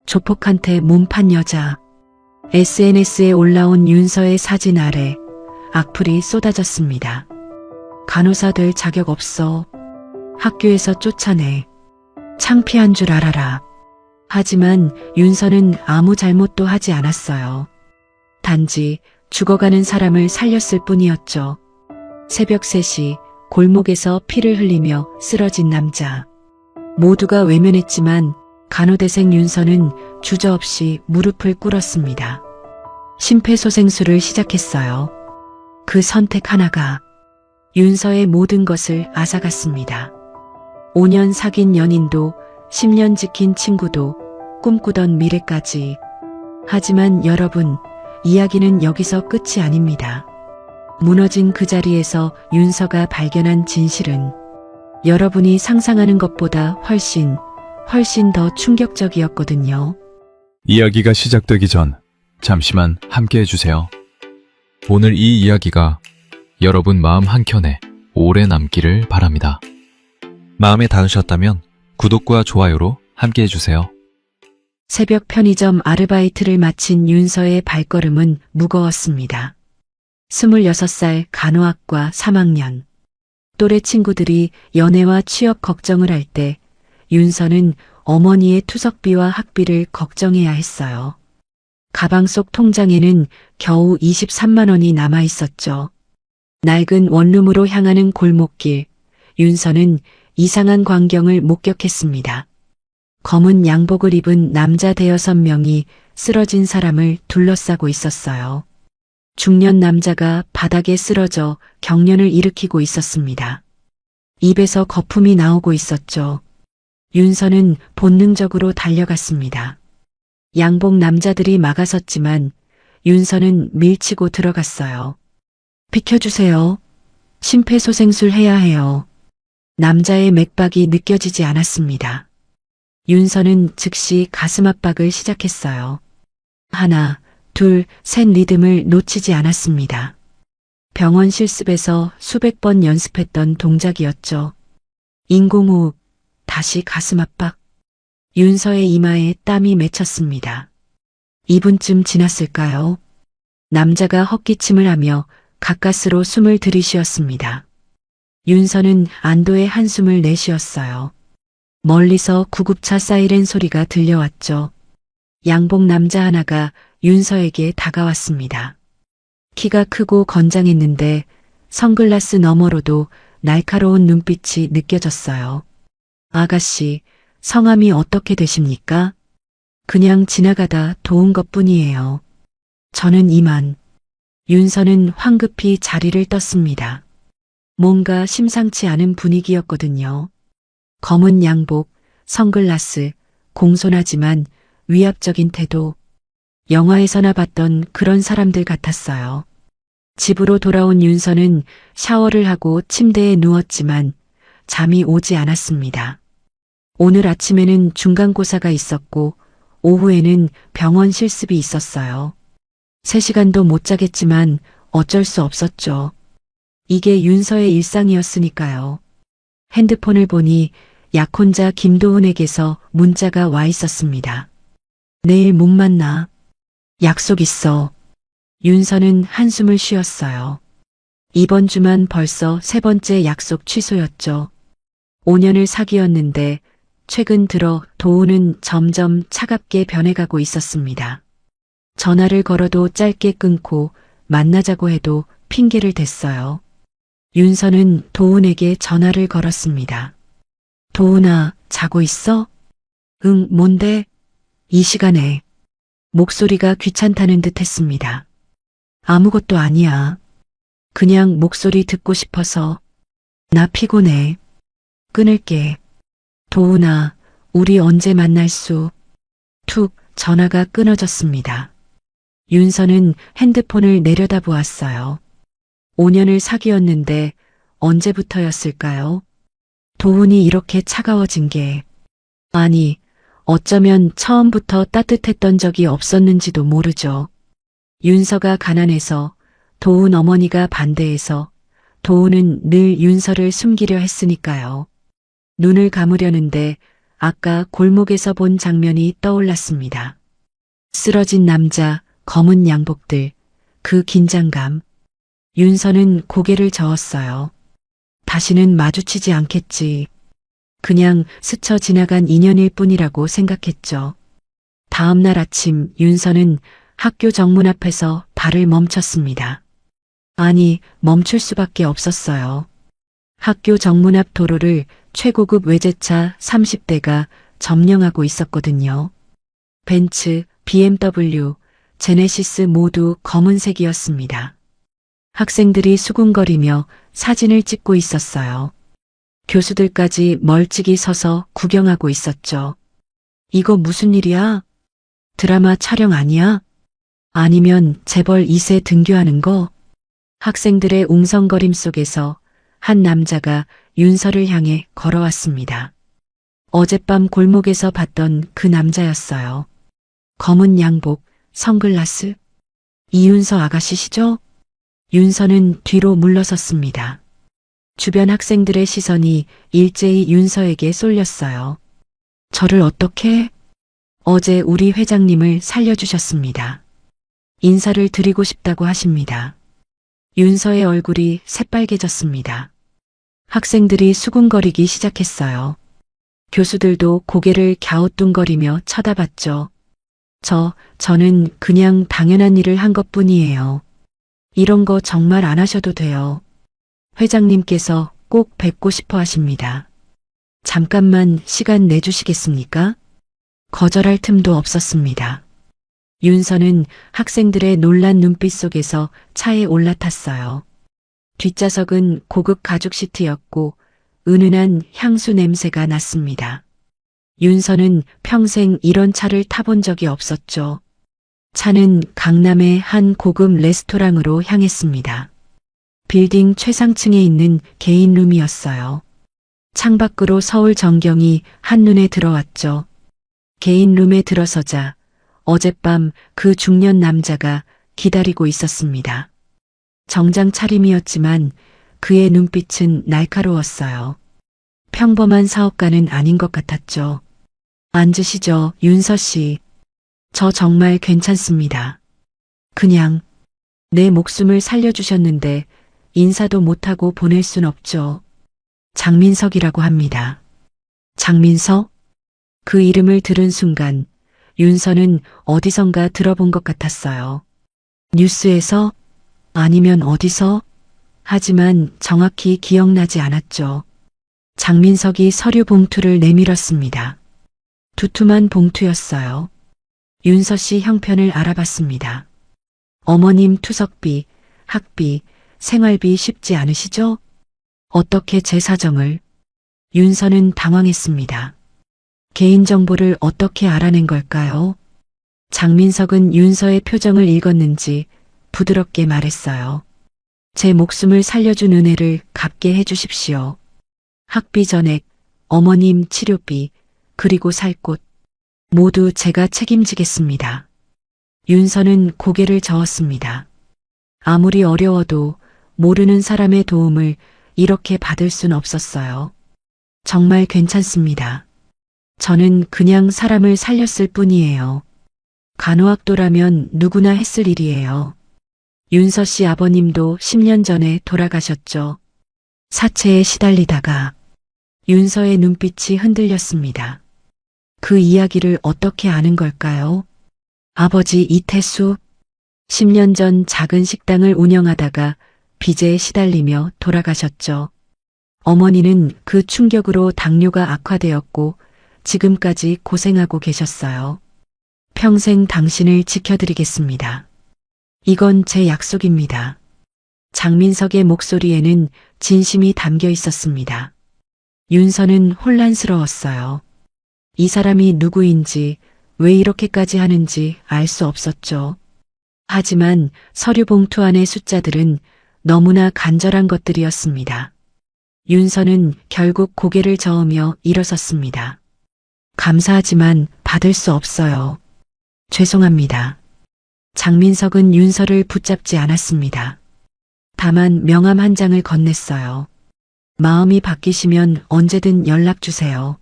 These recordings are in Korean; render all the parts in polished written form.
조폭한테 몸판 여자. SNS에 올라온 윤서의 사진 아래 악플이 쏟아졌습니다. 간호사 될 자격 없어. 학교에서 쫓아내. 창피한 줄 알아라. 하지만 윤서는 아무 잘못도 하지 않았어요. 단지 죽어가는 사람을 살렸을 뿐이었죠. 새벽 3시 골목에서 피를 흘리며 쓰러진 남자. 모두가 외면했지만 간호대생 윤서는 주저없이 무릎을 꿇었습니다. 심폐소생술을 시작했어요. 그 선택 하나가 윤서의 모든 것을 앗아갔습니다. 5년 사귄 연인도 10년 지킨 친구도 꿈꾸던 미래까지. 하지만 여러분, 이야기는 여기서 끝이 아닙니다. 무너진 그 자리에서 윤서가 발견한 진실은 여러분이 상상하는 것보다 훨씬 더 충격적이었거든요. 이야기가 시작되기 전 잠시만 함께 해주세요. 오늘 이 이야기가 여러분 마음 한켠에 오래 남기를 바랍니다. 마음에 닿으셨다면 구독과 좋아요로 함께 해주세요. 새벽 편의점 아르바이트를 마친 윤서의 발걸음은 무거웠습니다. 26살 간호학과 3학년. 또래 친구들이 연애와 취업 걱정을 할 때 윤서는 어머니의 투석비와 학비를 걱정해야 했어요. 가방 속 통장에는 겨우 23만 원이 남아 있었죠. 낡은 원룸으로 향하는 골목길, 윤서는 이상한 광경을 목격했습니다. 검은 양복을 입은 남자 5-6명이 쓰러진 사람을 둘러싸고 있었어요. 중년 남자가 바닥에 쓰러져 경련을 일으키고 있었습니다. 입에서 거품이 나오고 있었죠. 윤서는 본능적으로 달려갔습니다. 양복 남자들이 막아섰지만 윤서는 밀치고 들어갔어요. 비켜주세요. 심폐소생술 해야 해요. 남자의 맥박이 느껴지지 않았습니다. 윤서는 즉시 가슴 압박을 시작했어요. 하나, 둘, 셋 리듬을 놓치지 않았습니다. 병원 실습에서 수백 번 연습했던 동작이었죠. 인공호흡, 다시 가슴 압박. 윤서의 이마에 땀이 맺혔습니다. 2분쯤 지났을까요? 남자가 헛기침을 하며 가까스로 숨을 들이쉬었습니다. 윤서는 안도의 한숨을 내쉬었어요. 멀리서 구급차 사이렌 소리가 들려왔죠. 양복 남자 하나가 윤서에게 다가왔습니다. 키가 크고 건장했는데 선글라스 너머로도 날카로운 눈빛이 느껴졌어요. 아가씨, 성함이 어떻게 되십니까? 그냥 지나가다 도운 것뿐이에요. 저는 이만. 윤서는 황급히 자리를 떴습니다. 뭔가 심상치 않은 분위기였거든요. 검은 양복, 선글라스, 공손하지만 위압적인 태도. 영화에서나 봤던 그런 사람들 같았어요. 집으로 돌아온 윤서는 샤워를 하고 침대에 누웠지만 잠이 오지 않았습니다. 오늘 아침에는 중간고사가 있었고 오후에는 병원 실습이 있었어요. 3시간도 못 자겠지만 어쩔 수 없었죠. 이게 윤서의 일상이었으니까요. 핸드폰을 보니 약혼자 김도훈에게서 문자가 와 있었습니다. 내일 못 만나. 약속 있어. 윤서는 한숨을 쉬었어요. 이번 주만 벌써 3번째 약속 취소였죠. 5년을 사귀었는데 최근 들어 도훈은 점점 차갑게 변해가고 있었습니다. 전화를 걸어도 짧게 끊고 만나자고 해도 핑계를 댔어요. 윤서는 도훈에게 전화를 걸었습니다. 도훈아, 자고 있어? 응, 뭔데? 이 시간에. 목소리가 귀찮다는 듯 했습니다. 아무것도 아니야. 그냥 목소리 듣고 싶어서. 나 피곤해. 끊을게. 도훈아, 우리 언제 만날 수? 툭 전화가 끊어졌습니다. 윤서는 핸드폰을 내려다보았어요. 5년을 사귀었는데 언제부터였을까요? 도훈이 이렇게 차가워진 게. 아니, 어쩌면 처음부터 따뜻했던 적이 없었는지도 모르죠. 윤서가 가난해서, 도훈 어머니가 반대해서, 도훈은 늘 윤서를 숨기려 했으니까요. 눈을 감으려는데 아까 골목에서 본 장면이 떠올랐습니다. 쓰러진 남자, 검은 양복들, 그 긴장감. 윤서는 고개를 저었어요. 다시는 마주치지 않겠지. 그냥 스쳐 지나간 인연일 뿐이라고 생각했죠. 다음 날 아침 윤서는 학교 정문 앞에서 발을 멈췄습니다. 아니, 멈출 수밖에 없었어요. 학교 정문 앞 도로를 최고급 외제차 30대가 점령하고 있었거든요. 벤츠, BMW, 제네시스 모두 검은색이었습니다. 학생들이 수군거리며 사진을 찍고 있었어요. 교수들까지 멀찍이 서서 구경하고 있었죠. 이거 무슨 일이야? 드라마 촬영 아니야? 아니면 재벌 2세 등교하는 거? 학생들의 웅성거림 속에서 한 남자가 윤서를 향해 걸어왔습니다. 어젯밤 골목에서 봤던 그 남자였어요. 검은 양복, 선글라스. 이윤서 아가씨시죠? 윤서는 뒤로 물러섰습니다. 주변 학생들의 시선이 일제히 윤서에게 쏠렸어요. 저를 어떻게? 어제 우리 회장님을 살려주셨습니다. 인사를 드리고 싶다고 하십니다. 윤서의 얼굴이 새빨개졌습니다. 학생들이 수군거리기 시작했어요. 교수들도 고개를 갸우뚱거리며 쳐다봤죠. 저는 그냥 당연한 일을 한 것뿐이에요. 이런 거 정말 안 하셔도 돼요. 회장님께서 꼭 뵙고 싶어 하십니다. 잠깐만 시간 내주시겠습니까? 거절할 틈도 없었습니다. 윤서는 학생들의 놀란 눈빛 속에서 차에 올라탔어요. 뒷좌석은 고급 가죽 시트였고 은은한 향수 냄새가 났습니다. 윤서는 평생 이런 차를 타본 적이 없었죠. 차는 강남의 한 고급 레스토랑으로 향했습니다. 빌딩 최상층에 있는 개인 룸이었어요. 창밖으로 서울 전경이 한눈에 들어왔죠. 개인 룸에 들어서자 어젯밤 그 중년 남자가 기다리고 있었습니다. 정장 차림이었지만 그의 눈빛은 날카로웠어요. 평범한 사업가는 아닌 것 같았죠. 앉으시죠, 윤서 씨. 저 정말 괜찮습니다. 그냥 내 목숨을 살려주셨는데 인사도 못하고 보낼 순 없죠. 장민석이라고 합니다. 장민석? 그 이름을 들은 순간 윤서는 어디선가 들어본 것 같았어요. 뉴스에서? 아니면 어디서? 하지만 정확히 기억나지 않았죠. 장민석이 서류 봉투를 내밀었습니다. 두툼한 봉투였어요. 윤서 씨 형편을 알아봤습니다. 어머님 투석비, 학비, 생활비 쉽지 않으시죠? 어떻게 제 사정을? 윤서는 당황했습니다. 개인정보를 어떻게 알아낸 걸까요? 장민석은 윤서의 표정을 읽었는지 부드럽게 말했어요. 제 목숨을 살려준 은혜를 갚게 해주십시오. 학비 전액, 어머님 치료비, 그리고 살 곳, 모두 제가 책임지겠습니다. 윤서는 고개를 저었습니다. 아무리 어려워도 모르는 사람의 도움을 이렇게 받을 순 없었어요. 정말 괜찮습니다. 저는 그냥 사람을 살렸을 뿐이에요. 간호학도라면 누구나 했을 일이에요. 윤서 씨 아버님도 10년 전에 돌아가셨죠. 사체에 시달리다가 윤서의 눈빛이 흔들렸습니다. 그 이야기를 어떻게 아는 걸까요? 아버지 이태수, 10년 전 작은 식당을 운영하다가 빚에 시달리며 돌아가셨죠. 어머니는 그 충격으로 당뇨가 악화되었고 지금까지 고생하고 계셨어요. 평생 당신을 지켜드리겠습니다. 이건 제 약속입니다. 장민석의 목소리에는 진심이 담겨 있었습니다. 윤서는 혼란스러웠어요. 이 사람이 누구인지 왜 이렇게까지 하는지 알 수 없었죠. 하지만 서류 봉투 안의 숫자들은 너무나 간절한 것들이었습니다. 윤서는 결국 고개를 저으며 일어섰습니다. 감사하지만 받을 수 없어요. 죄송합니다. 장민석은 윤서를 붙잡지 않았습니다. 다만 명함 한 장을 건넸어요. 마음이 바뀌시면 언제든 연락 주세요.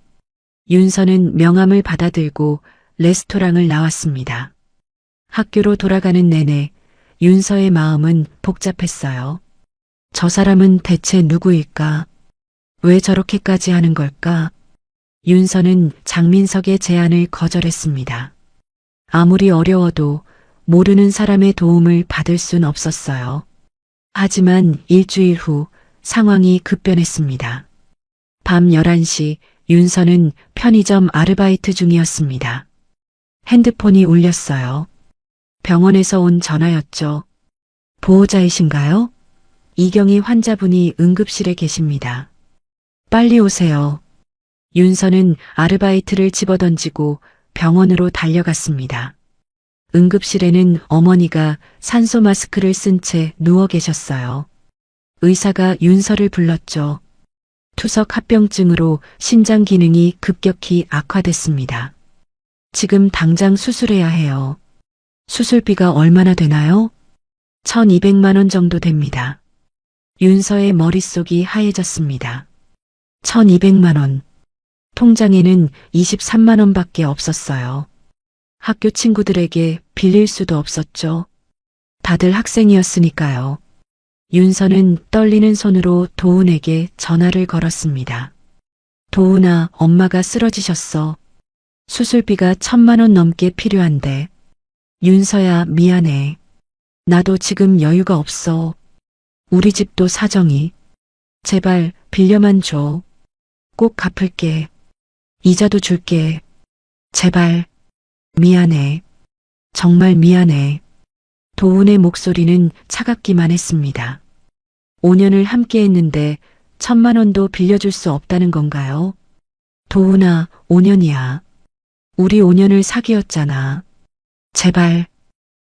윤서는 명함을 받아들고 레스토랑을 나왔습니다. 학교로 돌아가는 내내 윤서의 마음은 복잡했어요. 저 사람은 대체 누구일까? 왜 저렇게까지 하는 걸까? 윤서는 장민석의 제안을 거절했습니다. 아무리 어려워도 모르는 사람의 도움을 받을 순 없었어요. 하지만 일주일 후 상황이 급변했습니다. 밤 11시 윤서는 편의점 아르바이트 중이었습니다. 핸드폰이 울렸어요. 병원에서 온 전화였죠. 보호자이신가요? 이경희 환자분이 응급실에 계십니다. 빨리 오세요. 윤서는 아르바이트를 집어던지고 병원으로 달려갔습니다. 응급실에는 어머니가 산소 마스크를 쓴 채 누워 계셨어요. 의사가 윤서를 불렀죠. 투석 합병증으로 신장 기능이 급격히 악화됐습니다. 지금 당장 수술해야 해요. 수술비가 얼마나 되나요? 1200만 원 정도 됩니다. 윤서의 머릿속이 하얘졌습니다. 1200만 원. 통장에는 23만 원밖에 없었어요. 학교 친구들에게 빌릴 수도 없었죠. 다들 학생이었으니까요. 윤서는 떨리는 손으로 도훈에게 전화를 걸었습니다. 도훈아, 엄마가 쓰러지셨어. 수술비가 1000만 원 넘게 필요한데. 윤서야, 미안해. 나도 지금 여유가 없어. 우리 집도 사정이. 제발 빌려만 줘. 꼭 갚을게. 이자도 줄게. 제발. 미안해. 정말 미안해. 도훈의 목소리는 차갑기만 했습니다. 5년을 함께 했는데 1000만 원도 빌려줄 수 없다는 건가요? 도훈아, 5년이야. 우리 5년을 사귀었잖아. 제발.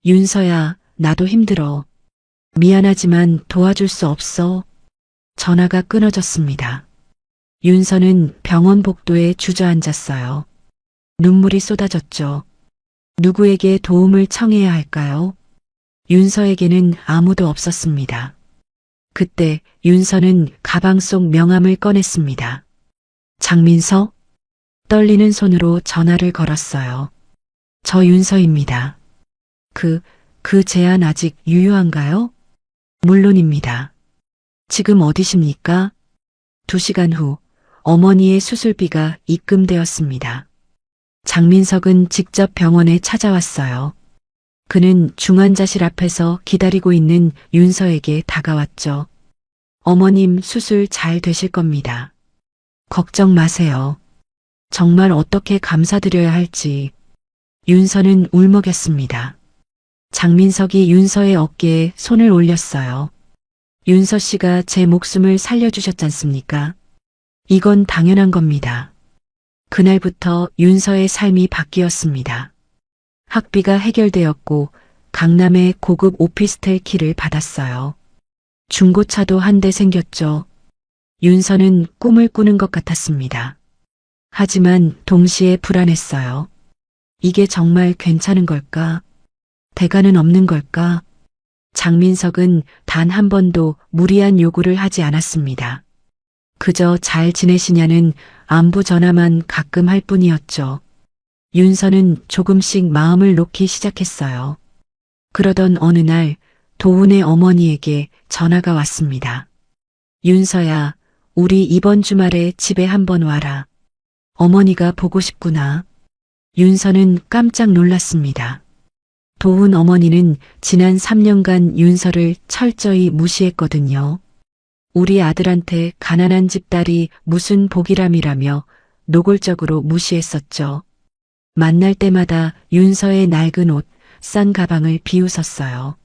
윤서야, 나도 힘들어. 미안하지만 도와줄 수 없어. 전화가 끊어졌습니다. 윤서는 병원 복도에 주저앉았어요. 눈물이 쏟아졌죠. 누구에게 도움을 청해야 할까요? 윤서에게는 아무도 없었습니다. 그때 윤서는 가방 속 명함을 꺼냈습니다. 장민서? 떨리는 손으로 전화를 걸었어요. 저 윤서입니다. 그 제안 아직 유효한가요? 물론입니다. 지금 어디십니까? 2시간 후 어머니의 수술비가 입금되었습니다. 장민석은 직접 병원에 찾아왔어요. 그는 중환자실 앞에서 기다리고 있는 윤서에게 다가왔죠. 어머님, 수술 잘 되실 겁니다. 걱정 마세요. 정말 어떻게 감사드려야 할지. 윤서는 울먹였습니다. 장민석이 윤서의 어깨에 손을 올렸어요. 윤서 씨가 제 목숨을 살려주셨잖습니까? 이건 당연한 겁니다. 그날부터 윤서의 삶이 바뀌었습니다. 학비가 해결되었고 강남의 고급 오피스텔 키를 받았어요. 중고차도 한 대 생겼죠. 윤서는 꿈을 꾸는 것 같았습니다. 하지만 동시에 불안했어요. 이게 정말 괜찮은 걸까? 대가는 없는 걸까? 장민석은 단 한 번도 무리한 요구를 하지 않았습니다. 그저 잘 지내시냐는 안부 전화만 가끔 할 뿐이었죠. 윤서는 조금씩 마음을 놓기 시작했어요. 그러던 어느 날 도훈의 어머니에게 전화가 왔습니다. 윤서야, 우리 이번 주말에 집에 한번 와라. 어머니가 보고 싶구나. 윤서는 깜짝 놀랐습니다. 도훈 어머니는 지난 3년간 윤서를 철저히 무시했거든요. 우리 아들한테 가난한 집 딸이 무슨 복이람이라며 노골적으로 무시했었죠. 만날 때마다 윤서의 낡은 옷, 싼 가방을 비웃었어요.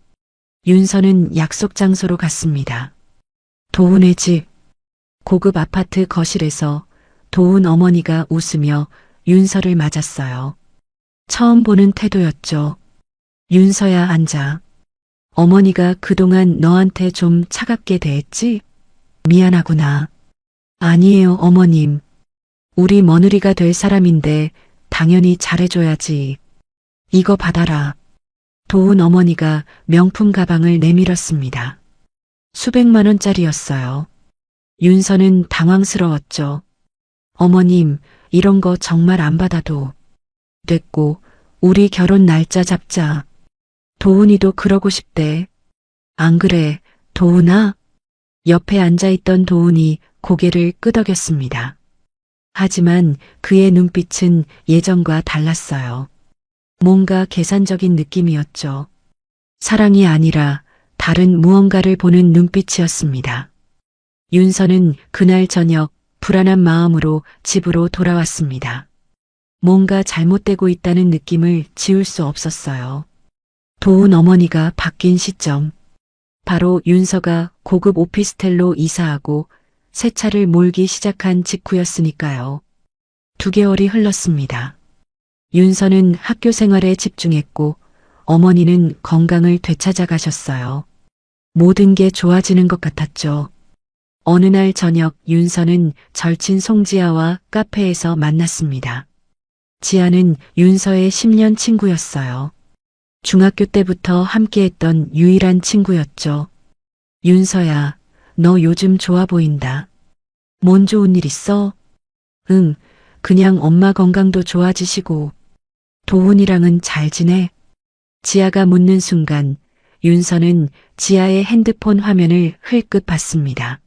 윤서는 약속 장소로 갔습니다. 도훈의 집, 고급 아파트 거실에서 도훈 어머니가 웃으며 윤서를 맞았어요. 처음 보는 태도였죠. 윤서야, 앉아. 어머니가 그동안 너한테 좀 차갑게 대했지? 미안하구나. 아니에요, 어머님. 우리 며느리가 될 사람인데 당연히 잘해줘야지. 이거 받아라. 도훈 어머니가 명품 가방을 내밀었습니다. 수백만 원짜리였어요. 윤서는 당황스러웠죠. 어머님, 이런 거 정말 안 받아도 됐고, 우리 결혼 날짜 잡자. 도훈이도 그러고 싶대. 안 그래, 도훈아? 옆에 앉아있던 도훈이 고개를 끄덕였습니다. 하지만 그의 눈빛은 예전과 달랐어요. 뭔가 계산적인 느낌이었죠. 사랑이 아니라 다른 무언가를 보는 눈빛이었습니다. 윤서는 그날 저녁 불안한 마음으로 집으로 돌아왔습니다. 뭔가 잘못되고 있다는 느낌을 지울 수 없었어요. 도훈 어머니가 바뀐 시점. 바로 윤서가 고급 오피스텔로 이사하고 새 차를 몰기 시작한 직후였으니까요. 2개월이 흘렀습니다. 윤서는 학교 생활에 집중했고 어머니는 건강을 되찾아 가셨어요. 모든 게 좋아지는 것 같았죠. 어느 날 저녁 윤서는 절친 송지아와 카페에서 만났습니다. 지아는 윤서의 10년 친구였어요. 중학교 때부터 함께했던 유일한 친구였죠. 윤서야, 너 요즘 좋아 보인다. 뭔 좋은 일 있어? 응, 그냥 엄마 건강도 좋아지시고 도훈이랑은 잘 지내? 지아가 묻는 순간 윤서는 지아의 핸드폰 화면을 흘끗 봤습니다.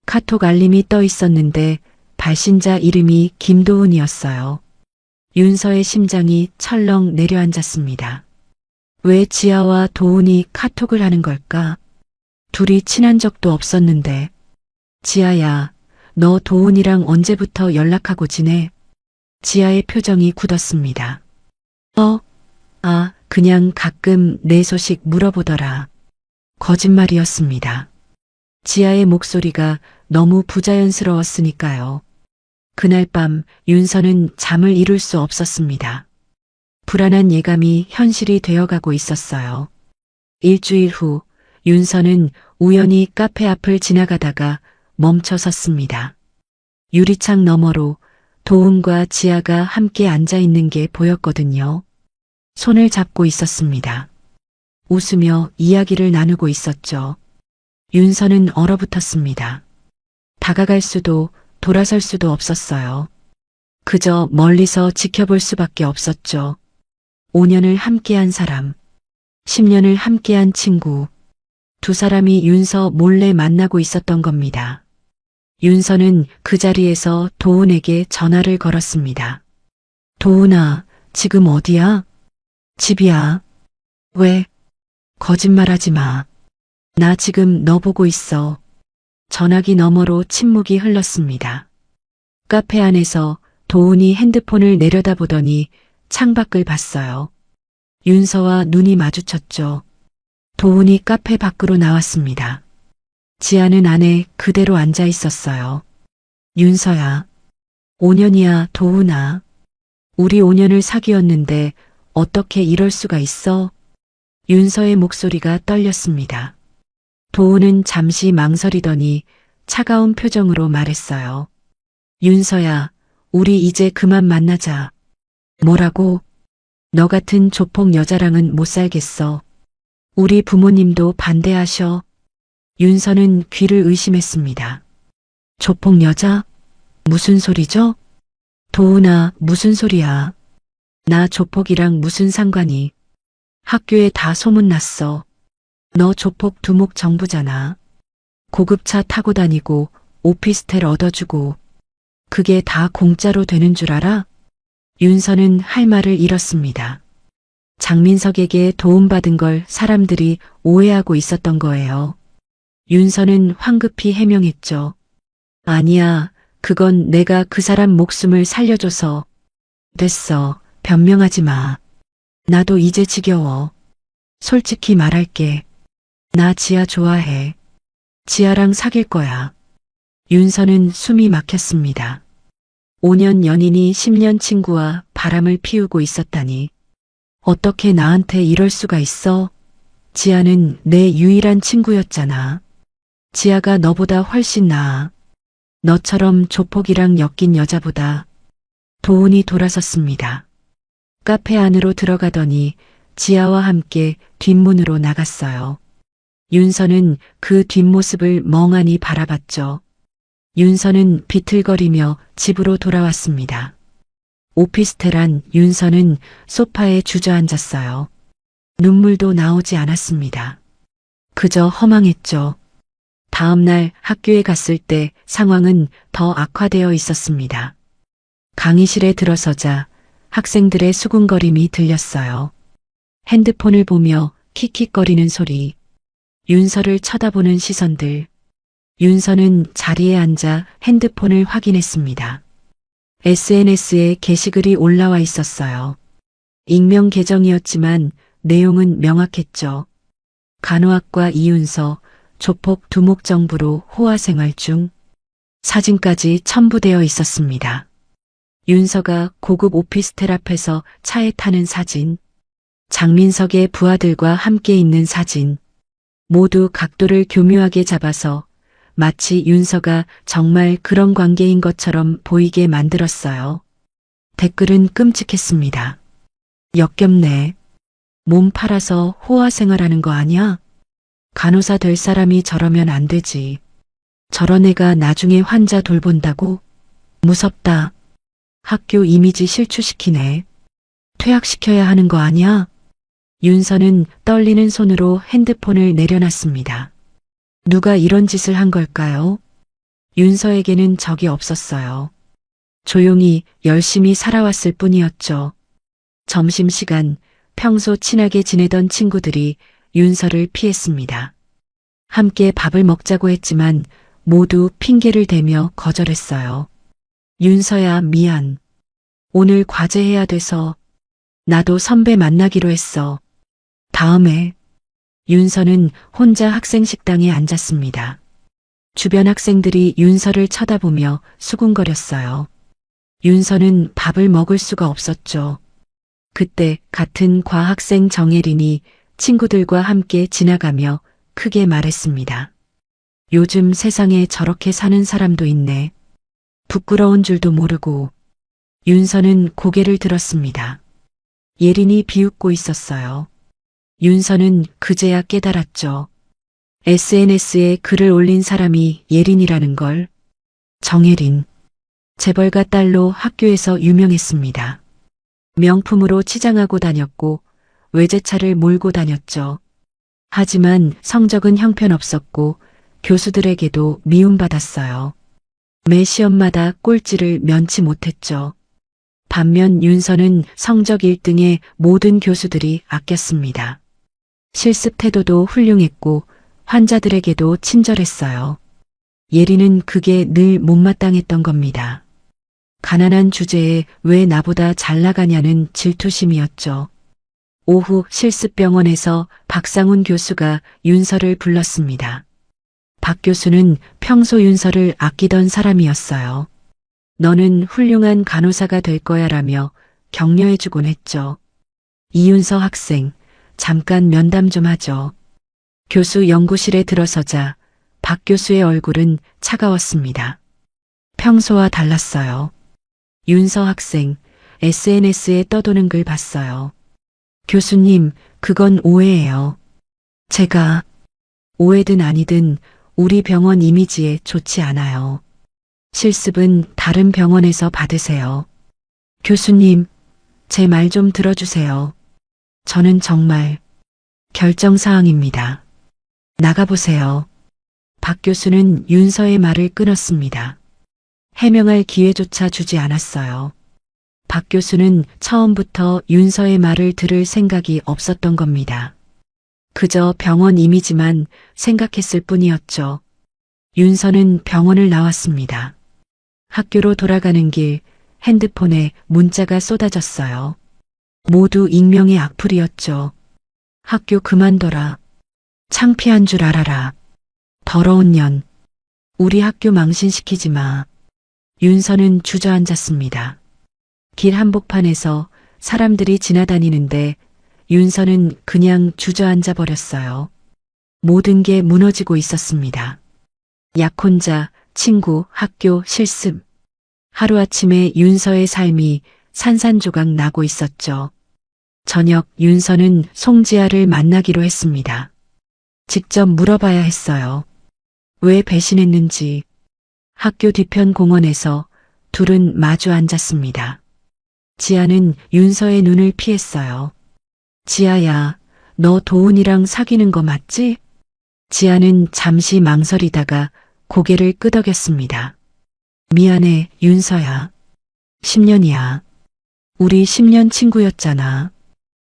카톡 알림이 떠 있었는데 발신자 이름이 김도훈이었어요. 윤서의 심장이 철렁 내려앉았습니다. 왜 지아와 도훈이 카톡을 하는 걸까? 둘이 친한 적도 없었는데. 지아야, 너 도훈이랑 언제부터 연락하고 지내? 지아의 표정이 굳었습니다. 그냥 가끔 내 소식 물어보더라. 거짓말이었습니다. 지아의 목소리가 너무 부자연스러웠으니까요. 그날 밤 윤서는 잠을 이룰 수 없었습니다. 불안한 예감이 현실이 되어가고 있었어요. 일주일 후 윤서는 우연히 카페 앞을 지나가다가 멈춰 섰습니다. 유리창 너머로 도훈과 지아가 함께 앉아 있는 게 보였거든요. 손을 잡고 있었습니다. 웃으며 이야기를 나누고 있었죠. 윤서는 얼어붙었습니다. 다가갈 수도 돌아설 수도 없었어요. 그저 멀리서 지켜볼 수밖에 없었죠. 5년을 함께한 사람, 10년을 함께한 친구, 두 사람이 윤서 몰래 만나고 있었던 겁니다. 윤서는 그 자리에서 도훈에게 전화를 걸었습니다. 도훈아, 지금 어디야? 집이야. 왜? 거짓말하지 마. 나 지금 너 보고 있어. 전화기 너머로 침묵이 흘렀습니다. 카페 안에서 도훈이 핸드폰을 내려다보더니 창밖을 봤어요. 윤서와 눈이 마주쳤죠. 도훈이 카페 밖으로 나왔습니다. 지아는 안에 그대로 앉아 있었어요. 윤서야. 5년이야, 도훈아. 우리 5년을 사귀었는데 어떻게 이럴 수가 있어? 윤서의 목소리가 떨렸습니다. 도훈은 잠시 망설이더니 차가운 표정으로 말했어요. 윤서야, 우리 이제 그만 만나자. 뭐라고? 너 같은 조폭 여자랑은 못 살겠어. 우리 부모님도 반대하셔. 윤서는 귀를 의심했습니다. 조폭 여자? 무슨 소리죠? 도훈아, 무슨 소리야? 나 조폭이랑 무슨 상관이? 학교에 다 소문났어. 너 조폭 두목 정부잖아. 고급차 타고 다니고 오피스텔 얻어주고 그게 다 공짜로 되는 줄 알아? 윤서는 할 말을 잃었습니다. 장민석에게 도움받은 걸 사람들이 오해하고 있었던 거예요. 윤서는 황급히 해명했죠. 아니야, 그건 내가 그 사람 목숨을 살려줘서. 됐어, 변명하지 마. 나도 이제 지겨워. 솔직히 말할게. 나 지아 좋아해. 지아랑 사귈 거야. 윤서는 숨이 막혔습니다. 5년 연인이 10년 친구와 바람을 피우고 있었다니. 어떻게 나한테 이럴 수가 있어? 지아는 내 유일한 친구였잖아. 지아가 너보다 훨씬 나아. 너처럼 조폭이랑 엮인 여자보다. 도훈이 돌아섰습니다. 카페 안으로 들어가더니 지아와 함께 뒷문으로 나갔어요. 윤서는 그 뒷모습을 멍하니 바라봤죠. 윤서는 비틀거리며 집으로 돌아왔습니다. 오피스텔 안 윤서는 소파에 주저앉았어요. 눈물도 나오지 않았습니다. 그저 허망했죠. 다음 날 학교에 갔을 때 상황은 더 악화되어 있었습니다. 강의실에 들어서자 학생들의 수군거림이 들렸어요. 핸드폰을 보며 킥킥거리는 소리, 윤서를 쳐다보는 시선들. 윤서는 자리에 앉아 핸드폰을 확인했습니다. SNS에 게시글이 올라와 있었어요. 익명 계정이었지만 내용은 명확했죠. 간호학과 이윤서, 조폭 두목정부로 호화생활 중. 사진까지 첨부되어 있었습니다. 윤서가 고급 오피스텔 앞에서 차에 타는 사진, 장민석의 부하들과 함께 있는 사진, 모두 각도를 교묘하게 잡아서 마치 윤서가 정말 그런 관계인 것처럼 보이게 만들었어요. 댓글은 끔찍했습니다. 역겹네. 몸 팔아서 호화생활하는 거 아니야? 간호사 될 사람이 저러면 안 되지. 저런 애가 나중에 환자 돌본다고? 무섭다. 학교 이미지 실추시키네. 퇴학시켜야 하는 거 아니야? 윤서는 떨리는 손으로 핸드폰을 내려놨습니다. 누가 이런 짓을 한 걸까요? 윤서에게는 적이 없었어요. 조용히 열심히 살아왔을 뿐이었죠. 점심시간 평소 친하게 지내던 친구들이 윤서를 피했습니다. 함께 밥을 먹자고 했지만 모두 핑계를 대며 거절했어요. 윤서야, 미안. 오늘 과제해야 돼서. 나도 선배 만나기로 했어. 다음에. 윤서는 혼자 학생 식당에 앉았습니다. 주변 학생들이 윤서를 쳐다보며 수군거렸어요. 윤서는 밥을 먹을 수가 없었죠. 그때 같은 과학생 정혜린이 친구들과 함께 지나가며 크게 말했습니다. 요즘 세상에 저렇게 사는 사람도 있네. 부끄러운 줄도 모르고. 윤서는 고개를 들었습니다. 예린이 비웃고 있었어요. 윤서는 그제야 깨달았죠. SNS에 글을 올린 사람이 예린이라는 걸. 정혜린. 재벌가 딸로 학교에서 유명했습니다. 명품으로 치장하고 다녔고 외제차를 몰고 다녔죠. 하지만 성적은 형편없었고 교수들에게도 미움받았어요. 매 시험마다 꼴찌를 면치 못했죠. 반면 윤서는 성적 1등에 모든 교수들이 아꼈습니다. 실습 태도도 훌륭했고 환자들에게도 친절했어요. 예린은 그게 늘 못마땅했던 겁니다. 가난한 주제에 왜 나보다 잘 나가냐는 질투심이었죠. 오후 실습병원에서 박상훈 교수가 윤서를 불렀습니다. 박 교수는 평소 윤서를 아끼던 사람이었어요. 너는 훌륭한 간호사가 될 거야라며 격려해주곤 했죠. 이윤서 학생, 잠깐 면담 좀 하죠. 교수 연구실에 들어서자 박 교수의 얼굴은 차가웠습니다. 평소와 달랐어요. 윤서 학생, SNS에 떠도는 글 봤어요. 교수님, 그건 오해예요. 제가 오해든 아니든 우리 병원 이미지에 좋지 않아요. 실습은 다른 병원에서 받으세요. 교수님, 제 말 좀 들어주세요. 저는 정말 결정사항입니다. 나가보세요. 박 교수는 윤서의 말을 끊었습니다. 해명할 기회조차 주지 않았어요. 박 교수는 처음부터 윤서의 말을 들을 생각이 없었던 겁니다. 그저 병원 이미지만 생각했을 뿐이었죠. 윤서는 병원을 나왔습니다. 학교로 돌아가는 길 핸드폰에 문자가 쏟아졌어요. 모두 익명의 악플이었죠. 학교 그만둬라. 창피한 줄 알아라. 더러운 년. 우리 학교 망신시키지 마. 윤서는 주저앉았습니다. 길 한복판에서 사람들이 지나다니는데 윤서는 그냥 주저앉아 버렸어요. 모든 게 무너지고 있었습니다. 약혼자, 친구, 학교, 실습. 하루아침에 윤서의 삶이 산산조각 나고 있었죠. 저녁 윤서는 송지아를 만나기로 했습니다. 직접 물어봐야 했어요. 왜 배신했는지, 학교 뒤편 공원에서 둘은 마주 앉았습니다. 지아는 윤서의 눈을 피했어요. 지아야, 너 도훈이랑 사귀는 거 맞지? 지아는 잠시 망설이다가 고개를 끄덕였습니다. 미안해, 윤서야. 10년이야. 우리 10년 친구였잖아.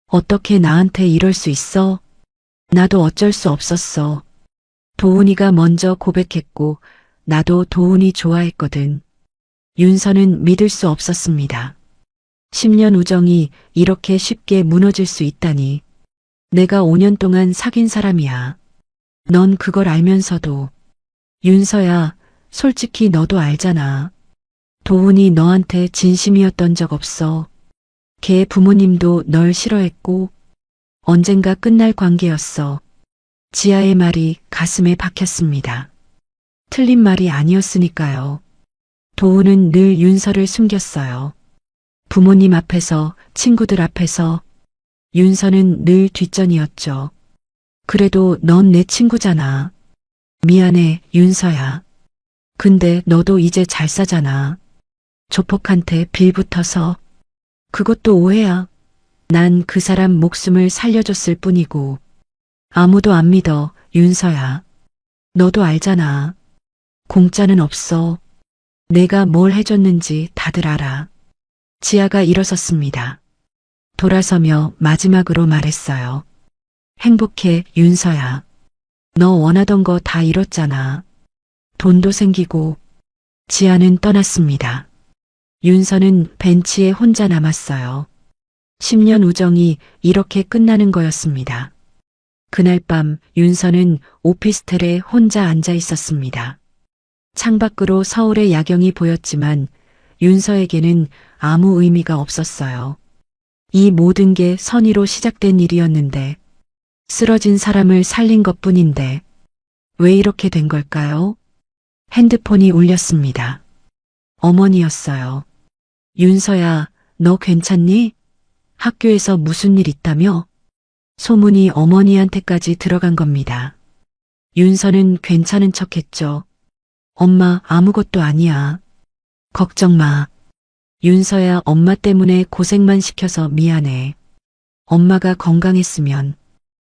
어떻게 나한테 이럴 수 있어? 나도 어쩔 수 없었어. 도훈이가 먼저 고백했고 나도 도훈이 좋아했거든. 윤서는 믿을 수 없었습니다. 10년 우정이 이렇게 쉽게 무너질 수 있다니. 내가 5년 동안 사귄 사람이야. 넌 그걸 알면서도. 윤서야, 솔직히 너도 알잖아. 도훈이 너한테 진심이었던 적 없어. 걔 부모님도 널 싫어했고 언젠가 끝날 관계였어. 지아의 말이 가슴에 박혔습니다. 틀린 말이 아니었으니까요. 도훈은 늘 윤서를 숨겼어요. 부모님 앞에서, 친구들 앞에서. 윤서는 늘 뒷전이었죠. 그래도 넌 내 친구잖아. 미안해, 윤서야. 근데 너도 이제 잘 사잖아. 조폭한테 빌붙어서. 그것도 오해야. 난 그 사람 목숨을 살려줬을 뿐이고. 아무도 안 믿어, 윤서야. 너도 알잖아. 공짜는 없어. 내가 뭘 해줬는지 다들 알아. 지아가 일어섰습니다. 돌아서며 마지막으로 말했어요. 행복해, 윤서야. 너 원하던 거 다 이뤘잖아. 돈도 생기고. 지아는 떠났습니다. 윤서는 벤치에 혼자 남았어요. 10년 우정이 이렇게 끝나는 거였습니다. 그날 밤 윤서는 오피스텔에 혼자 앉아 있었습니다. 창밖으로 서울의 야경이 보였지만 윤서에게는 아무 의미가 없었어요. 이 모든 게 선의로 시작된 일이었는데, 쓰러진 사람을 살린 것뿐인데, 왜 이렇게 된 걸까요? 핸드폰이 울렸습니다. 어머니였어요. 윤서야, 너 괜찮니? 학교에서 무슨 일 있다며? 소문이 어머니한테까지 들어간 겁니다. 윤서는 괜찮은 척했죠. 엄마, 아무것도 아니야. 걱정 마. 윤서야, 엄마 때문에 고생만 시켜서 미안해. 엄마가 건강했으면.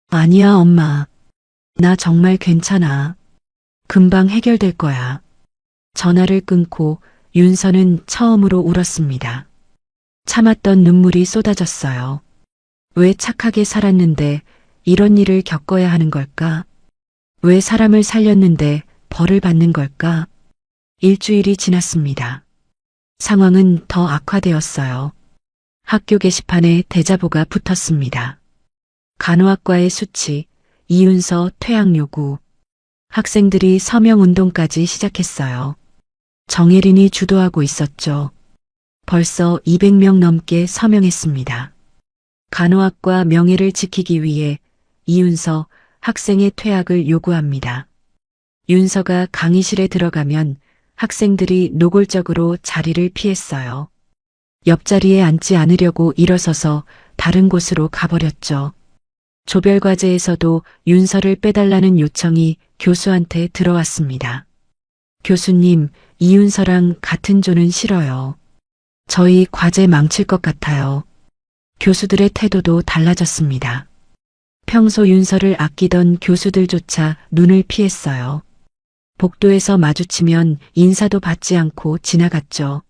아니야, 엄마. 나 정말 괜찮아. 금방 해결될 거야. 전화를 끊고 윤서는 처음으로 울었습니다. 참았던 눈물이 쏟아졌어요. 왜 착하게 살았는데 이런 일을 겪어야 하는 걸까? 왜 사람을 살렸는데 벌을 받는 걸까? 일주일이 지났습니다. 상황은 더 악화되었어요. 학교 게시판에 대자보가 붙었습니다. 간호학과의 수치, 이윤서 퇴학 요구. 학생들이 서명운동까지 시작했어요. 정혜린이 주도하고 있었죠. 벌써 200명 넘게 서명했습니다. 간호학과 명예를 지키기 위해 이윤서 학생의 퇴학을 요구합니다. 윤서가 강의실에 들어가면 학생들이 노골적으로 자리를 피했어요. 옆자리에 앉지 않으려고 일어서서 다른 곳으로 가버렸죠. 조별과제에서도 윤서를 빼달라는 요청이 교수한테 들어왔습니다. 교수님, 이윤서랑 같은 조는 싫어요. 저희 과제 망칠 것 같아요. 교수들의 태도도 달라졌습니다. 평소 윤서를 아끼던 교수들조차 눈을 피했어요. 복도에서 마주치면 인사도 받지 않고 지나갔죠.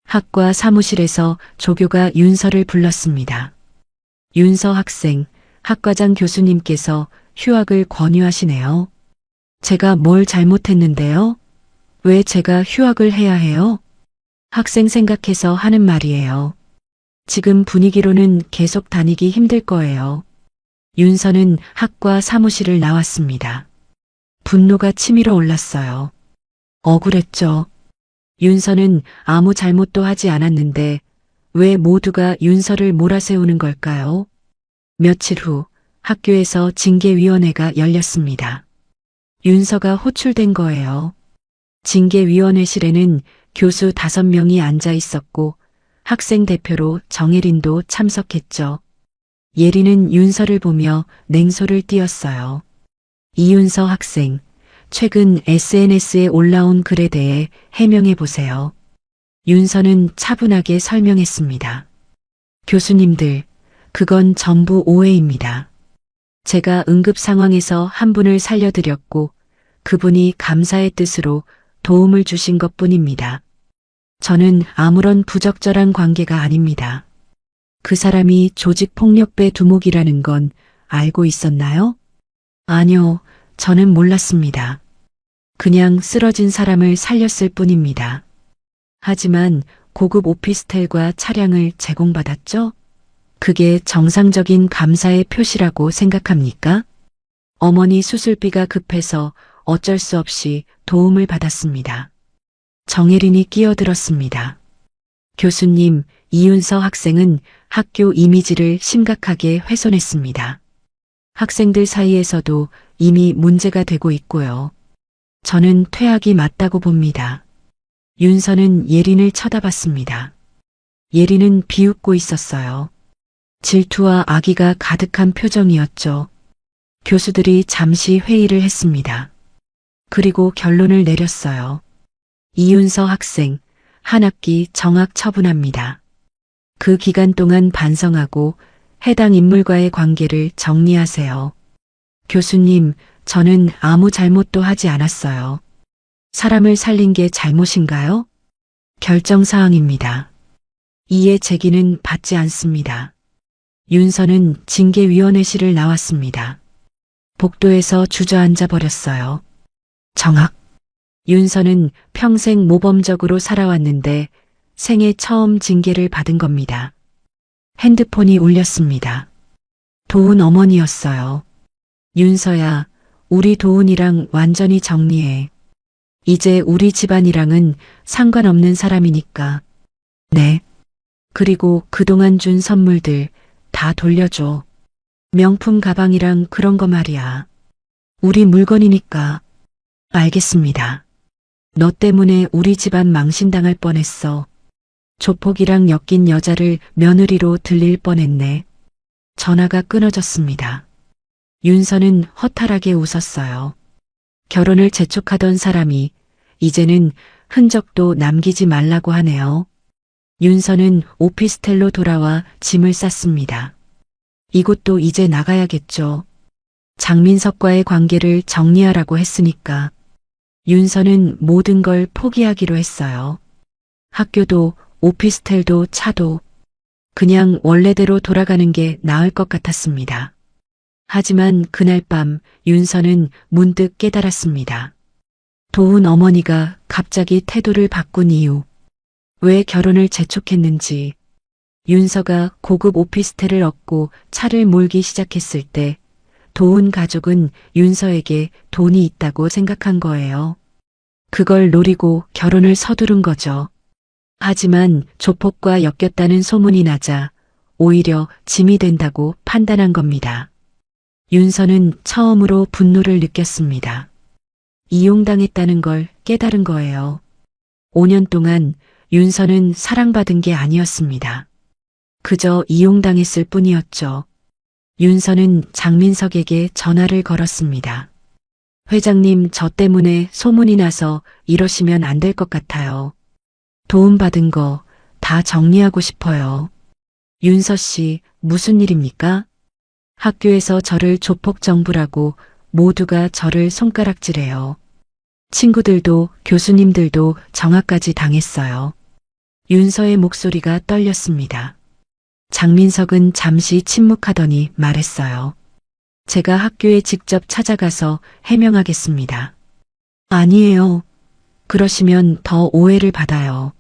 학과 사무실에서 조교가 윤서를 불렀습니다. 윤서 학생, 학과장 교수님께서 휴학을 권유하시네요. 제가 뭘 잘못했는데요? 왜 제가 휴학을 해야 해요? 학생 생각해서 하는 말이에요. 지금 분위기로는 계속 다니기 힘들 거예요. 윤서는 학과 사무실을 나왔습니다. 분노가 치밀어 올랐어요. 억울했죠. 윤서는 아무 잘못도 하지 않았는데 왜 모두가 윤서를 몰아세우는 걸까요? 며칠 후 학교에서 징계위원회가 열렸습니다. 윤서가 호출된 거예요. 징계위원회실에는 교수 5명이 앉아 있었고 학생 대표로 정혜린도 참석했죠. 예린은 윤서를 보며 냉소를 띄었어요. 이윤서 학생, 최근 SNS에 올라온 글에 대해 해명해 보세요. 윤서는 차분하게 설명했습니다. 교수님들, 그건 전부 오해입니다. 제가 응급 상황에서 한 분을 살려드렸고 그분이 감사의 뜻으로 도움을 주신 것뿐입니다. 저는 아무런 부적절한 관계가 아닙니다. 그 사람이 조직폭력배 두목이라는 건 알고 있었나요? 아니요, 저는 몰랐습니다. 그냥 쓰러진 사람을 살렸을 뿐입니다. 하지만 고급 오피스텔과 차량을 제공받았죠? 그게 정상적인 감사의 표시라고 생각합니까? 어머니 수술비가 급해서 어쩔 수 없이 도움을 받았습니다. 정혜린이 끼어들었습니다. 교수님, 이윤서 학생은 학교 이미지를 심각하게 훼손했습니다. 학생들 사이에서도 이미 문제가 되고 있고요. 저는 퇴학이 맞다고 봅니다. 윤서는 예린을 쳐다봤습니다. 예린은 비웃고 있었어요. 질투와 악의가 가득한 표정이었죠. 교수들이 잠시 회의를 했습니다. 그리고 결론을 내렸어요. 이윤서 학생, 한 학기 정학 처분합니다. 그 기간 동안 반성하고 해당 인물과의 관계를 정리하세요. 교수님, 저는 아무 잘못도 하지 않았어요. 사람을 살린 게 잘못인가요? 결정사항입니다. 이에 제기는 받지 않습니다. 윤서는 징계위원회실을 나왔습니다. 복도에서 주저앉아 버렸어요. 정학. 윤서는 평생 모범적으로 살아왔는데 생애 처음 징계를 받은 겁니다. 핸드폰이 울렸습니다. 도훈 어머니였어요. 윤서야, 우리 도훈이랑 완전히 정리해. 이제 우리 집안이랑은 상관없는 사람이니까. 네. 그리고 그동안 준 선물들 다 돌려줘. 명품 가방이랑 그런 거 말이야. 우리 물건이니까. 알겠습니다. 너 때문에 우리 집안 망신당할 뻔했어. 조폭이랑 엮인 여자를 며느리로 들릴 뻔했네. 전화가 끊어졌습니다. 윤서는 허탈하게 웃었어요. 결혼을 재촉하던 사람이 이제는 흔적도 남기지 말라고 하네요. 윤서는 오피스텔로 돌아와 짐을 쌌습니다. 이곳도 이제 나가야겠죠. 장민석과의 관계를 정리하라고 했으니까. 윤서는 모든 걸 포기하기로 했어요. 학교도 오피스텔도 차도 그냥 원래대로 돌아가는 게 나을 것 같았습니다. 하지만 그날 밤 윤서는 문득 깨달았습니다. 도훈 어머니가 갑자기 태도를 바꾼 이유, 왜 결혼을 재촉했는지, 윤서가 고급 오피스텔을 얻고 차를 몰기 시작했을 때 도훈 가족은 윤서에게 돈이 있다고 생각한 거예요. 그걸 노리고 결혼을 서두른 거죠. 하지만 조폭과 엮였다는 소문이 나자 오히려 짐이 된다고 판단한 겁니다. 윤서는 처음으로 분노를 느꼈습니다. 이용당했다는 걸 깨달은 거예요. 5년 동안 윤서는 사랑받은 게 아니었습니다. 그저 이용당했을 뿐이었죠. 윤서는 장민석에게 전화를 걸었습니다. 회장님, 저 때문에 소문이 나서 이러시면 안 될 것 같아요. 도움받은 거 다 정리하고 싶어요. 윤서 씨, 무슨 일입니까? 학교에서 저를 조폭 정부라고 모두가 저를 손가락질해요. 친구들도 교수님들도 정학까지 당했어요. 윤서의 목소리가 떨렸습니다. 장민석은 잠시 침묵하더니 말했어요. 제가 학교에 직접 찾아가서 해명하겠습니다. 아니에요. 그러시면 더 오해를 받아요.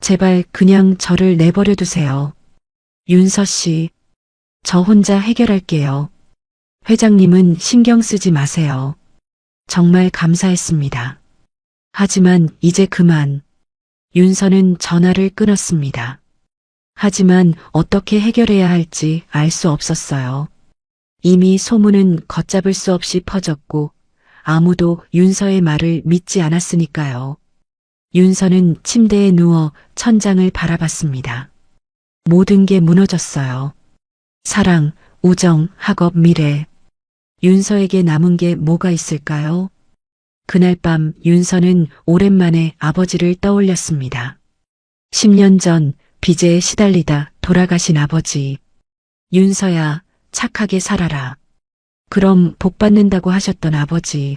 제발 그냥 저를 내버려 두세요. 윤서 씨, 저 혼자 해결할게요. 회장님은 신경 쓰지 마세요. 정말 감사했습니다. 하지만 이제 그만. 윤서는 전화를 끊었습니다. 하지만 어떻게 해결해야 할지 알 수 없었어요. 이미 소문은 걷잡을 수 없이 퍼졌고 아무도 윤서의 말을 믿지 않았으니까요. 윤서는 침대에 누워 천장을 바라봤습니다. 모든 게 무너졌어요. 사랑, 우정, 학업, 미래. 윤서에게 남은 게 뭐가 있을까요? 그날 밤 윤서는 오랜만에 아버지를 떠올렸습니다. 10년 전 빚에 시달리다 돌아가신 아버지. 윤서야, 착하게 살아라. 그럼 복 받는다고 하셨던 아버지.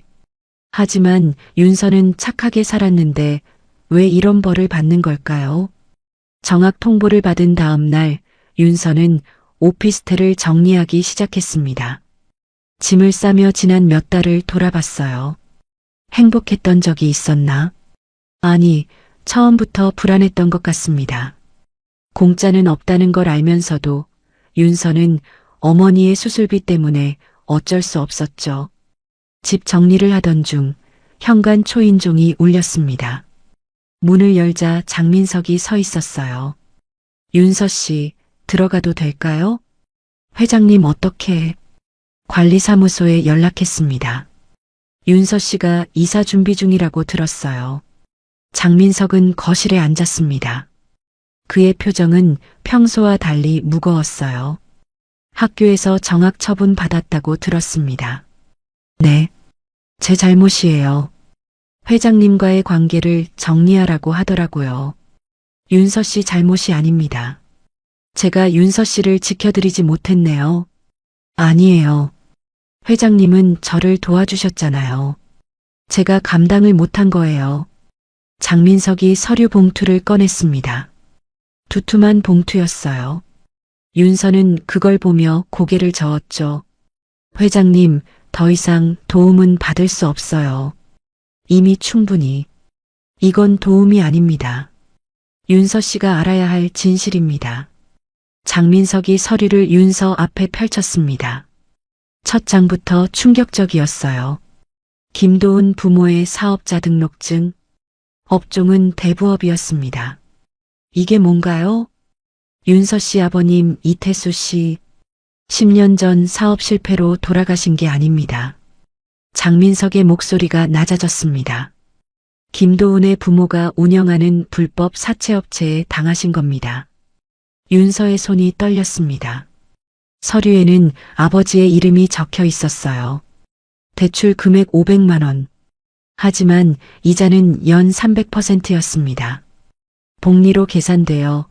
하지만 윤서는 착하게 살았는데 왜 이런 벌을 받는 걸까요? 정학 통보를 받은 다음 날 윤서는 오피스텔을 정리하기 시작했습니다. 짐을 싸며 지난 몇 달을 돌아봤어요. 행복했던 적이 있었나? 아니, 처음부터 불안했던 것 같습니다. 공짜는 없다는 걸 알면서도 윤서는 어머니의 수술비 때문에 어쩔 수 없었죠. 집 정리를 하던 중 현관 초인종이 울렸습니다. 문을 열자 장민석이 서 있었어요. 윤서 씨, 들어가도 될까요? 회장님 어떻게? 관리사무소에 연락했습니다. 윤서 씨가 이사 준비 중이라고 들었어요. 장민석은 거실에 앉았습니다. 그의 표정은 평소와 달리 무거웠어요. 학교에서 정학 처분 받았다고 들었습니다. 네, 제 잘못이에요. 회장님과의 관계를 정리하라고 하더라고요. 윤서 씨 잘못이 아닙니다. 제가 윤서 씨를 지켜드리지 못했네요. 아니에요. 회장님은 저를 도와주셨잖아요. 제가 감당을 못한 거예요. 장민석이 서류 봉투를 꺼냈습니다. 두툼한 봉투였어요. 윤서는 그걸 보며 고개를 저었죠. 회장님, 더 이상 도움은 받을 수 없어요. 이미 충분히. 이건 도움이 아닙니다. 윤서 씨가 알아야 할 진실입니다. 장민석이 서류를 윤서 앞에 펼쳤습니다. 첫 장부터 충격적이었어요. 김도훈 부모의 사업자 등록증. 업종은 대부업이었습니다. 이게 뭔가요? 윤서 씨 아버님 이태수 씨. 10년 전 사업 실패로 돌아가신 게 아닙니다. 장민석의 목소리가 낮아졌습니다. 김도훈의 부모가 운영하는 불법 사채업체에 당하신 겁니다. 윤서의 손이 떨렸습니다. 서류에는 아버지의 이름이 적혀 있었어요. 대출 금액 500만 원. 하지만 이자는 연 300%였습니다. 복리로 계산되어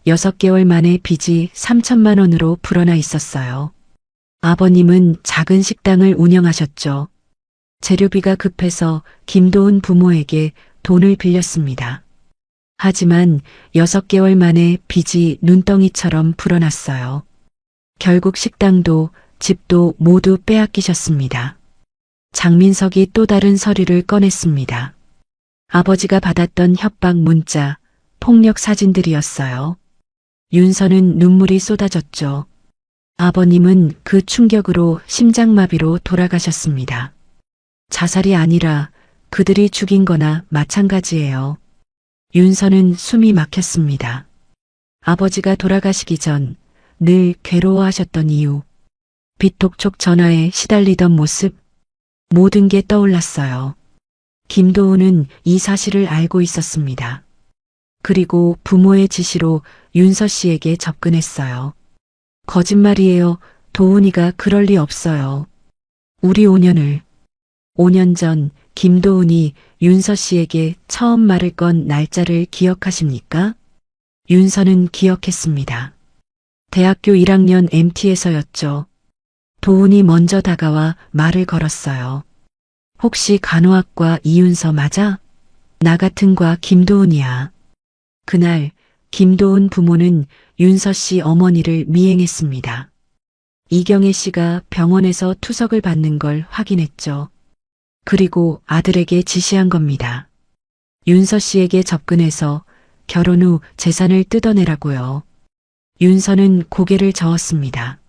6개월 만에 빚이 3천만 원으로 불어나 있었어요. 아버님은 작은 식당을 운영하셨죠. 재료비가 급해서 김도훈 부모에게 돈을 빌렸습니다. 하지만 6개월 만에 빚이 눈덩이처럼 불어났어요. 결국 식당도 집도 모두 빼앗기셨습니다. 장민석이 또 다른 서류를 꺼냈습니다. 아버지가 받았던 협박 문자, 폭력 사진들이었어요. 윤서는 눈물이 쏟아졌죠. 아버님은 그 충격으로 심장마비로 돌아가셨습니다. 자살이 아니라 그들이 죽인 거나 마찬가지예요. 윤서는 숨이 막혔습니다. 아버지가 돌아가시기 전 늘 괴로워하셨던 이유, 비톡촉 전화에 시달리던 모습, 모든 게 떠올랐어요. 김도훈은 이 사실을 알고 있었습니다. 그리고 부모의 지시로 윤서 씨에게 접근했어요. 거짓말이에요. 도훈이가 그럴 리 없어요. 우리 5년 전 김도훈이 윤서 씨에게 처음 말을 건 날짜를 기억하십니까? 윤서는 기억했습니다. 대학교 1학년 MT에서였죠. 도훈이 먼저 다가와 말을 걸었어요. 혹시 간호학과 이윤서 맞아? 나 같은 과 김도훈이야. 그날 김도훈 부모는 윤서 씨 어머니를 미행했습니다. 이경애 씨가 병원에서 투석을 받는 걸 확인했죠. 그리고 아들에게 지시한 겁니다. 윤서 씨에게 접근해서 결혼 후 재산을 뜯어내라고요. 윤서는 고개를 저었습니다.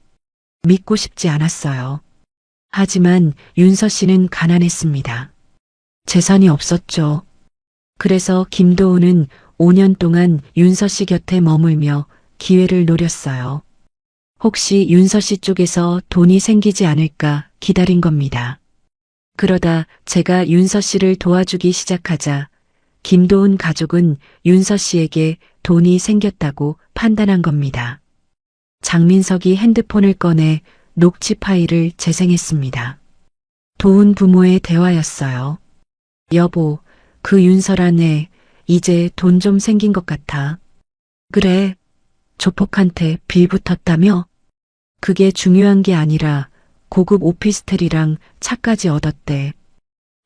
믿고 싶지 않았어요. 하지만 윤서 씨는 가난했습니다. 재산이 없었죠. 그래서 김도훈은 5년 동안 윤서 씨 곁에 머물며 기회를 노렸어요. 혹시 윤서 씨 쪽에서 돈이 생기지 않을까 기다린 겁니다. 그러다 제가 윤서 씨를 도와주기 시작하자 김도훈 가족은 윤서 씨에게 돈이 생겼다고 판단한 겁니다. 장민석이 핸드폰을 꺼내 녹취 파일을 재생했습니다. 도훈 부모의 대화였어요. 여보, 그 윤설아 애 이제 돈 좀 생긴 것 같아. 그래, 조폭한테 빌 붙었다며? 그게 중요한 게 아니라 고급 오피스텔이랑 차까지 얻었대.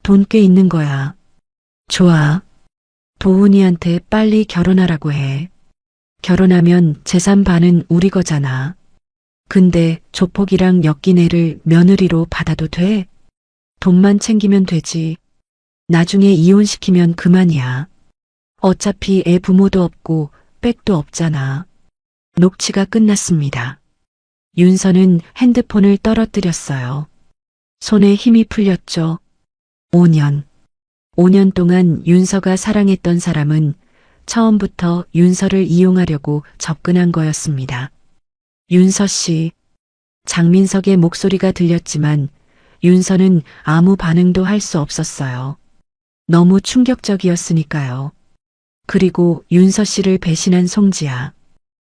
돈 꽤 있는 거야. 좋아. 도훈이한테 빨리 결혼하라고 해. 결혼하면 재산 반은 우리 거잖아. 근데 조폭이랑 엮인 애를 며느리로 받아도 돼? 돈만 챙기면 되지. 나중에 이혼시키면 그만이야. 어차피 애 부모도 없고 백도 없잖아. 녹취가 끝났습니다. 윤서는 핸드폰을 떨어뜨렸어요. 손에 힘이 풀렸죠. 5년. 5년 동안 윤서가 사랑했던 사람은 처음부터 윤서를 이용하려고 접근한 거였습니다. 윤서 씨. 장민석의 목소리가 들렸지만 윤서는 아무 반응도 할 수 없었어요. 너무 충격적이었으니까요. 그리고 윤서 씨를 배신한 송지아.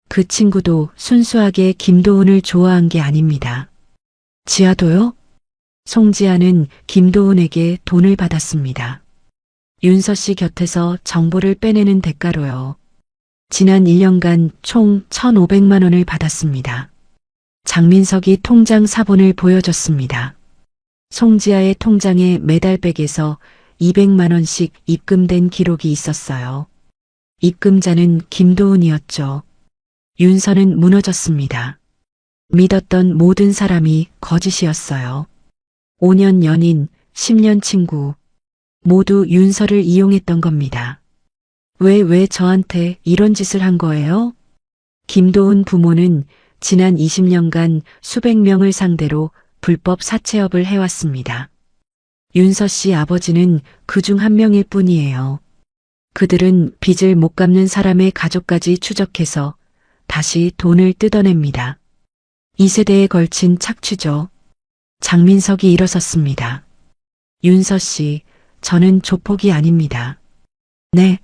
그 친구도 순수하게 김도훈을 좋아한 게 아닙니다. 지아도요? 송지아는 김도훈에게 돈을 받았습니다. 윤서 씨 곁에서 정보를 빼내는 대가로요. 지난 1년간 총 1,500만 원을 받았습니다. 장민석이 통장 사본을 보여줬습니다. 송지아의 통장에 매달 백에서 200만 원씩 입금된 기록이 있었어요. 입금자는 김도훈이었죠. 윤서는 무너졌습니다. 믿었던 모든 사람이 거짓이었어요. 5년 연인, 10년 친구, 모두 윤서를 이용했던 겁니다. 왜 저한테 이런 짓을 한 거예요? 김도훈 부모는 지난 20년간 수백 명을 상대로 불법 사채업을 해왔습니다. 윤서 씨 아버지는 그중 한 명일 뿐이에요. 그들은 빚을 못 갚는 사람의 가족까지 추적해서 다시 돈을 뜯어냅니다. 2세대에 걸친 착취죠. 장민석이 일어섰습니다. 윤서 씨, 저는 조폭이 아닙니다. 네,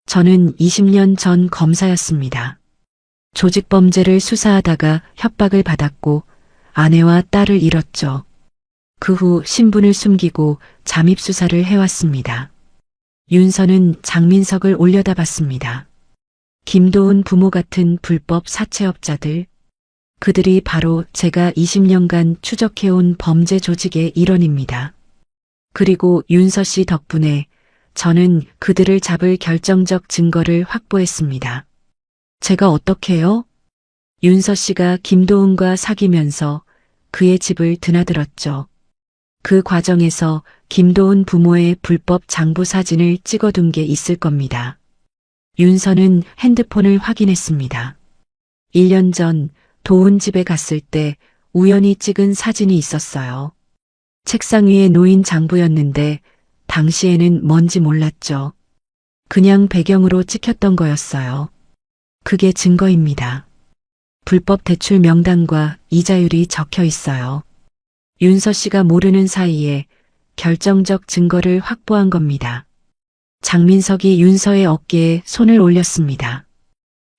저는 20년 전 검사였습니다. 조직범죄를 수사하다가 협박을 받았고 아내와 딸을 잃었죠. 그 후 신분을 숨기고 잠입수사를 해왔습니다. 윤서는 장민석을 올려다봤습니다. 김도훈 부모 같은 불법 사채업자들, 그들이 바로 제가 20년간 추적해온 범죄 조직의 일원입니다. 그리고 윤서 씨 덕분에 저는 그들을 잡을 결정적 증거를 확보했습니다. 제가 어떻게요? 윤서 씨가 김도훈과 사귀면서 그의 집을 드나들었죠. 그 과정에서 김도훈 부모의 불법 장부 사진을 찍어둔 게 있을 겁니다. 윤서는 핸드폰을 확인했습니다. 1년 전 도훈 집에 갔을 때 우연히 찍은 사진이 있었어요. 책상 위에 놓인 장부였는데 당시에는 뭔지 몰랐죠. 그냥 배경으로 찍혔던 거였어요. 그게 증거입니다. 불법 대출 명단과 이자율이 적혀 있어요. 윤서 씨가 모르는 사이에 결정적 증거를 확보한 겁니다. 장민석이 윤서의 어깨에 손을 올렸습니다.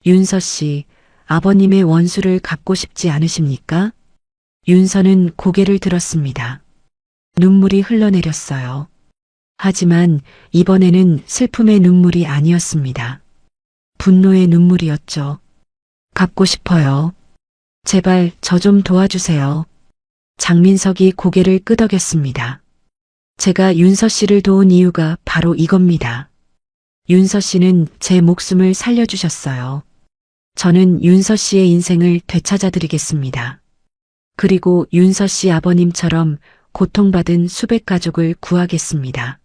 윤서 씨, 아버님의 원수를 갚고 싶지 않으십니까? 윤서는 고개를 들었습니다. 눈물이 흘러내렸어요. 하지만 이번에는 슬픔의 눈물이 아니었습니다. 분노의 눈물이었죠. 갚고 싶어요. 제발 저 좀 도와주세요. 장민석이 고개를 끄덕였습니다. 제가 윤서 씨를 도운 이유가 바로 이겁니다. 윤서 씨는 제 목숨을 살려주셨어요. 저는 윤서 씨의 인생을 되찾아드리겠습니다. 그리고 윤서 씨 아버님처럼 고통받은 수백 가족을 구하겠습니다.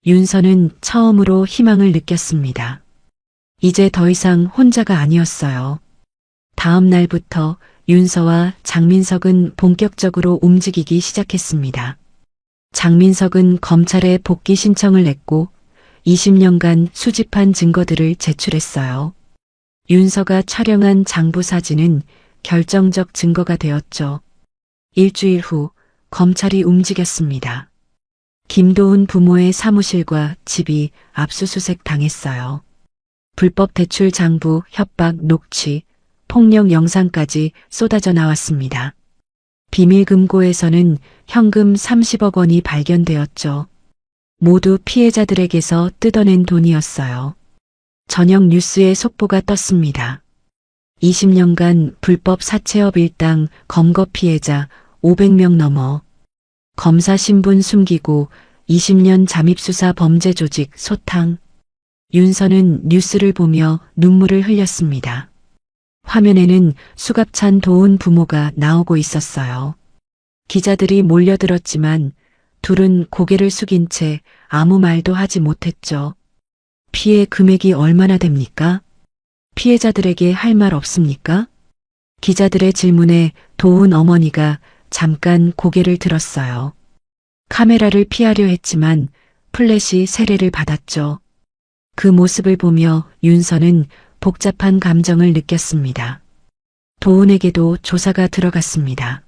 윤서는 처음으로 희망을 느꼈습니다. 이제 더 이상 혼자가 아니었어요. 다음 날부터 윤서와 장민석은 본격적으로 움직이기 시작했습니다. 장민석은 검찰에 복귀 신청을 냈고 20년간 수집한 증거들을 제출했어요. 윤서가 촬영한 장부 사진은 결정적 증거가 되었죠. 일주일 후 검찰이 움직였습니다. 김도훈 부모의 사무실과 집이 압수수색 당했어요. 불법 대출 장부, 협박, 녹취, 폭력 영상까지 쏟아져 나왔습니다. 비밀금고에서는 현금 30억 원이 발견되었죠. 모두 피해자들에게서 뜯어낸 돈이었어요. 저녁 뉴스에 속보가 떴습니다. 20년간 불법 사채업 일당 검거 피해자 500명 넘어 검사 신분 숨기고 20년 잠입수사 범죄 조직 소탕. 윤서는 뉴스를 보며 눈물을 흘렸습니다. 화면에는 수갑찬 도운 부모가 나오고 있었어요. 기자들이 몰려들었지만 둘은 고개를 숙인 채 아무 말도 하지 못했죠. 피해 금액이 얼마나 됩니까? 피해자들에게 할 말 없습니까? 기자들의 질문에 도운 어머니가 잠깐 고개를 들었어요. 카메라를 피하려 했지만 플래시 세례를 받았죠. 그 모습을 보며 윤서는 복잡한 감정을 느꼈습니다. 도운에게도 조사가 들어갔습니다.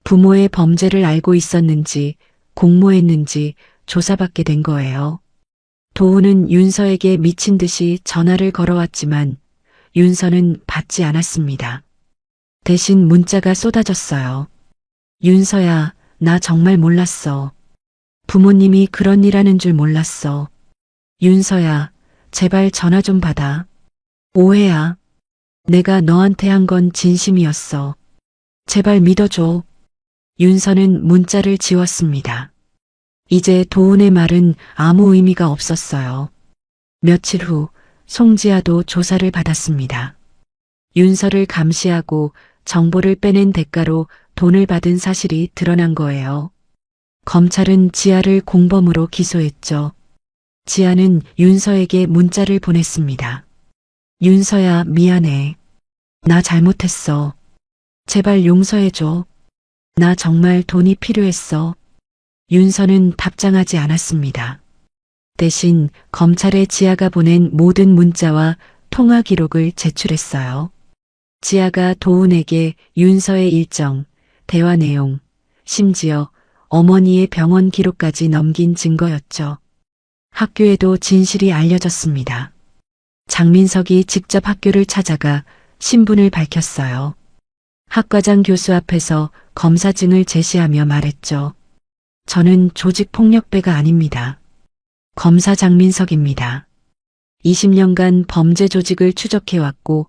부모의 범죄를 알고 있었는지 공모했는지 조사받게 된 거예요. 도운은 윤서에게 미친 듯이 전화를 걸어왔지만 윤서는 받지 않았습니다. 대신 문자가 쏟아졌어요. 윤서야, 나 정말 몰랐어. 부모님이 그런 일 하는 줄 몰랐어. 윤서야, 제발 전화 좀 받아. 오해야. 내가 너한테 한 건 진심이었어. 제발 믿어줘. 윤서는 문자를 지웠습니다. 이제 도운의 말은 아무 의미가 없었어요. 며칠 후 송지아도 조사를 받았습니다. 윤서를 감시하고 정보를 빼낸 대가로 돈을 받은 사실이 드러난 거예요. 검찰은 지아를 공범으로 기소했죠. 지아는 윤서에게 문자를 보냈습니다. 윤서야, 미안해. 나 잘못했어. 제발 용서해줘. 나 정말 돈이 필요했어. 윤서는 답장하지 않았습니다. 대신 검찰에 지아가 보낸 모든 문자와 통화 기록을 제출했어요. 지아가 도운에게 윤서의 일정, 대화 내용, 심지어 어머니의 병원 기록까지 넘긴 증거였죠. 학교에도 진실이 알려졌습니다. 장민석이 직접 학교를 찾아가 신분을 밝혔어요. 학과장 교수 앞에서 검사증을 제시하며 말했죠. 저는 조직폭력배가 아닙니다. 검사 장민석입니다. 20년간 범죄 조직을 추적해왔고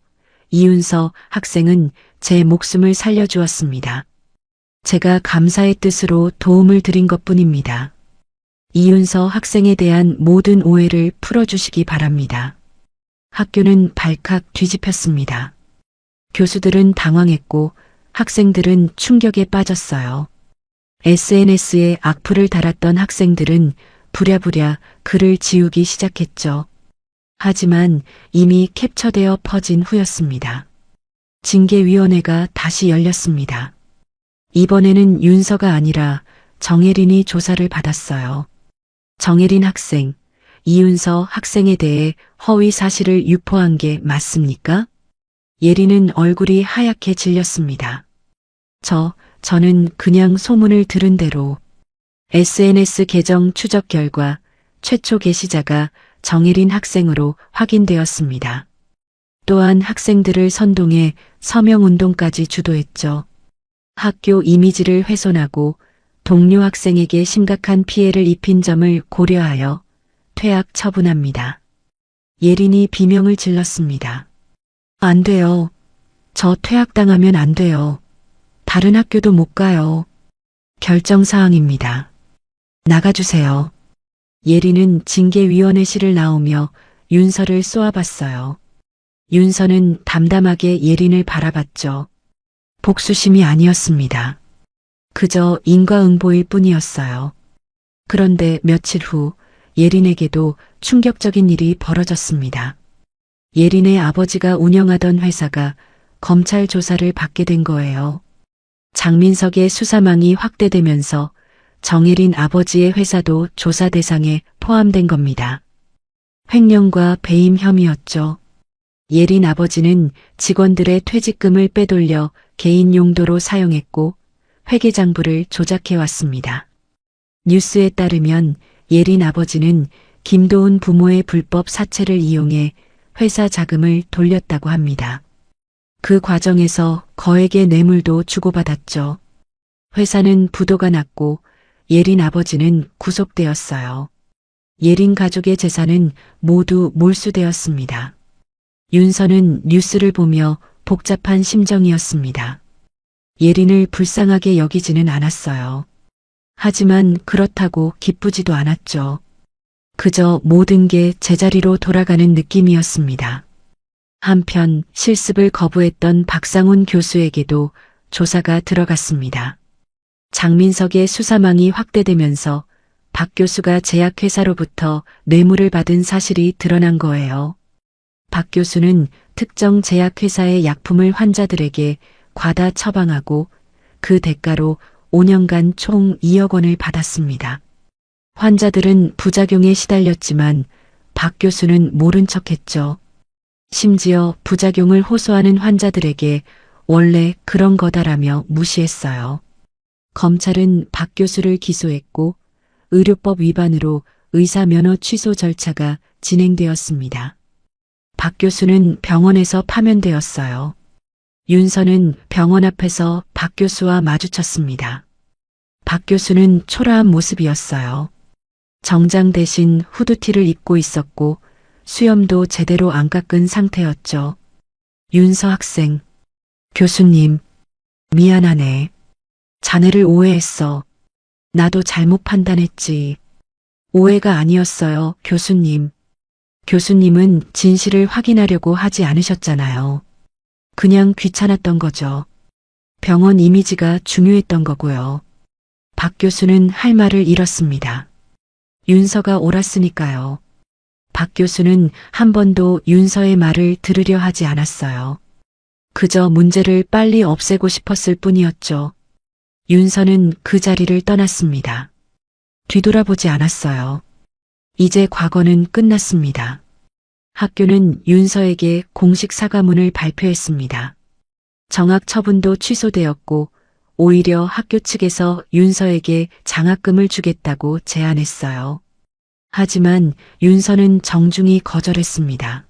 이윤서 학생은 제 목숨을 살려주었습니다. 제가 감사의 뜻으로 도움을 드린 것뿐입니다. 이윤서 학생에 대한 모든 오해를 풀어주시기 바랍니다. 학교는 발칵 뒤집혔습니다. 교수들은 당황했고 학생들은 충격에 빠졌어요. SNS에 악플을 달았던 학생들은 부랴부랴 글을 지우기 시작했죠. 하지만 이미 캡처되어 퍼진 후였습니다. 징계위원회가 다시 열렸습니다. 이번에는 윤서가 아니라 정혜린이 조사를 받았어요. 정혜린 학생, 이윤서 학생에 대해 허위 사실을 유포한 게 맞습니까? 예린은 얼굴이 하얗게 질렸습니다. 저는 그냥 소문을 들은 대로. SNS 계정 추적 결과 최초 게시자가 정혜린 학생으로 확인되었습니다. 또한 학생들을 선동해 서명운동까지 주도했죠. 학교 이미지를 훼손하고 동료 학생에게 심각한 피해를 입힌 점을 고려하여 퇴학 처분합니다. 예린이 비명을 질렀습니다. 안 돼요. 저 퇴학당하면 안 돼요. 다른 학교도 못 가요. 결정사항입니다. 나가주세요. 예린은 징계위원회실을 나오며 윤서를 쏘아봤어요. 윤서는 담담하게 예린을 바라봤죠. 복수심이 아니었습니다. 그저 인과응보일 뿐이었어요. 그런데 며칠 후 예린에게도 충격적인 일이 벌어졌습니다. 예린의 아버지가 운영하던 회사가 검찰 조사를 받게 된 거예요. 장민석의 수사망이 확대되면서 정혜린 아버지의 회사도 조사 대상에 포함된 겁니다. 횡령과 배임 혐의였죠. 예린 아버지는 직원들의 퇴직금을 빼돌려 개인 용도로 사용했고 회계장부를 조작해왔습니다. 뉴스에 따르면 예린 아버지는 김도훈 부모의 불법 사채를 이용해 회사 자금을 돌렸다고 합니다. 그 과정에서 거액의 뇌물도 주고받았죠. 회사는 부도가 났고 예린 아버지는 구속되었어요. 예린 가족의 재산은 모두 몰수되었습니다. 윤서는 뉴스를 보며 복잡한 심정이었습니다. 예린을 불쌍하게 여기지는 않았어요. 하지만 그렇다고 기쁘지도 않았죠. 그저 모든 게 제자리로 돌아가는 느낌이었습니다. 한편 실습을 거부했던 박상훈 교수에게도 조사가 들어갔습니다. 장민석의 수사망이 확대되면서 박 교수가 제약회사로부터 뇌물을 받은 사실이 드러난 거예요. 박 교수는 특정 제약회사의 약품을 환자들에게 과다 처방하고 그 대가로 5년간 총 2억 원을 받았습니다. 환자들은 부작용에 시달렸지만 박 교수는 모른 척했죠. 심지어 부작용을 호소하는 환자들에게 원래 그런 거다라며 무시했어요. 검찰은 박 교수를 기소했고 의료법 위반으로 의사 면허 취소 절차가 진행되었습니다. 박 교수는 병원에서 파면되었어요. 윤서는 병원 앞에서 박 교수와 마주쳤습니다. 박 교수는 초라한 모습이었어요. 정장 대신 후드티를 입고 있었고 수염도 제대로 안 깎은 상태였죠. 윤서 학생, 교수님, 미안하네. 자네를 오해했어. 나도 잘못 판단했지. 오해가 아니었어요, 교수님. 교수님은 진실을 확인하려고 하지 않으셨잖아요. 그냥 귀찮았던 거죠. 병원 이미지가 중요했던 거고요. 박 교수는 할 말을 잃었습니다. 윤서가 옳았으니까요. 박 교수는 한 번도 윤서의 말을 들으려 하지 않았어요. 그저 문제를 빨리 없애고 싶었을 뿐이었죠. 윤서는 그 자리를 떠났습니다. 뒤돌아보지 않았어요. 이제 과거는 끝났습니다. 학교는 윤서에게 공식 사과문을 발표했습니다. 정학 처분도 취소되었고 오히려 학교 측에서 윤서에게 장학금을 주겠다고 제안했어요. 하지만 윤서는 정중히 거절했습니다.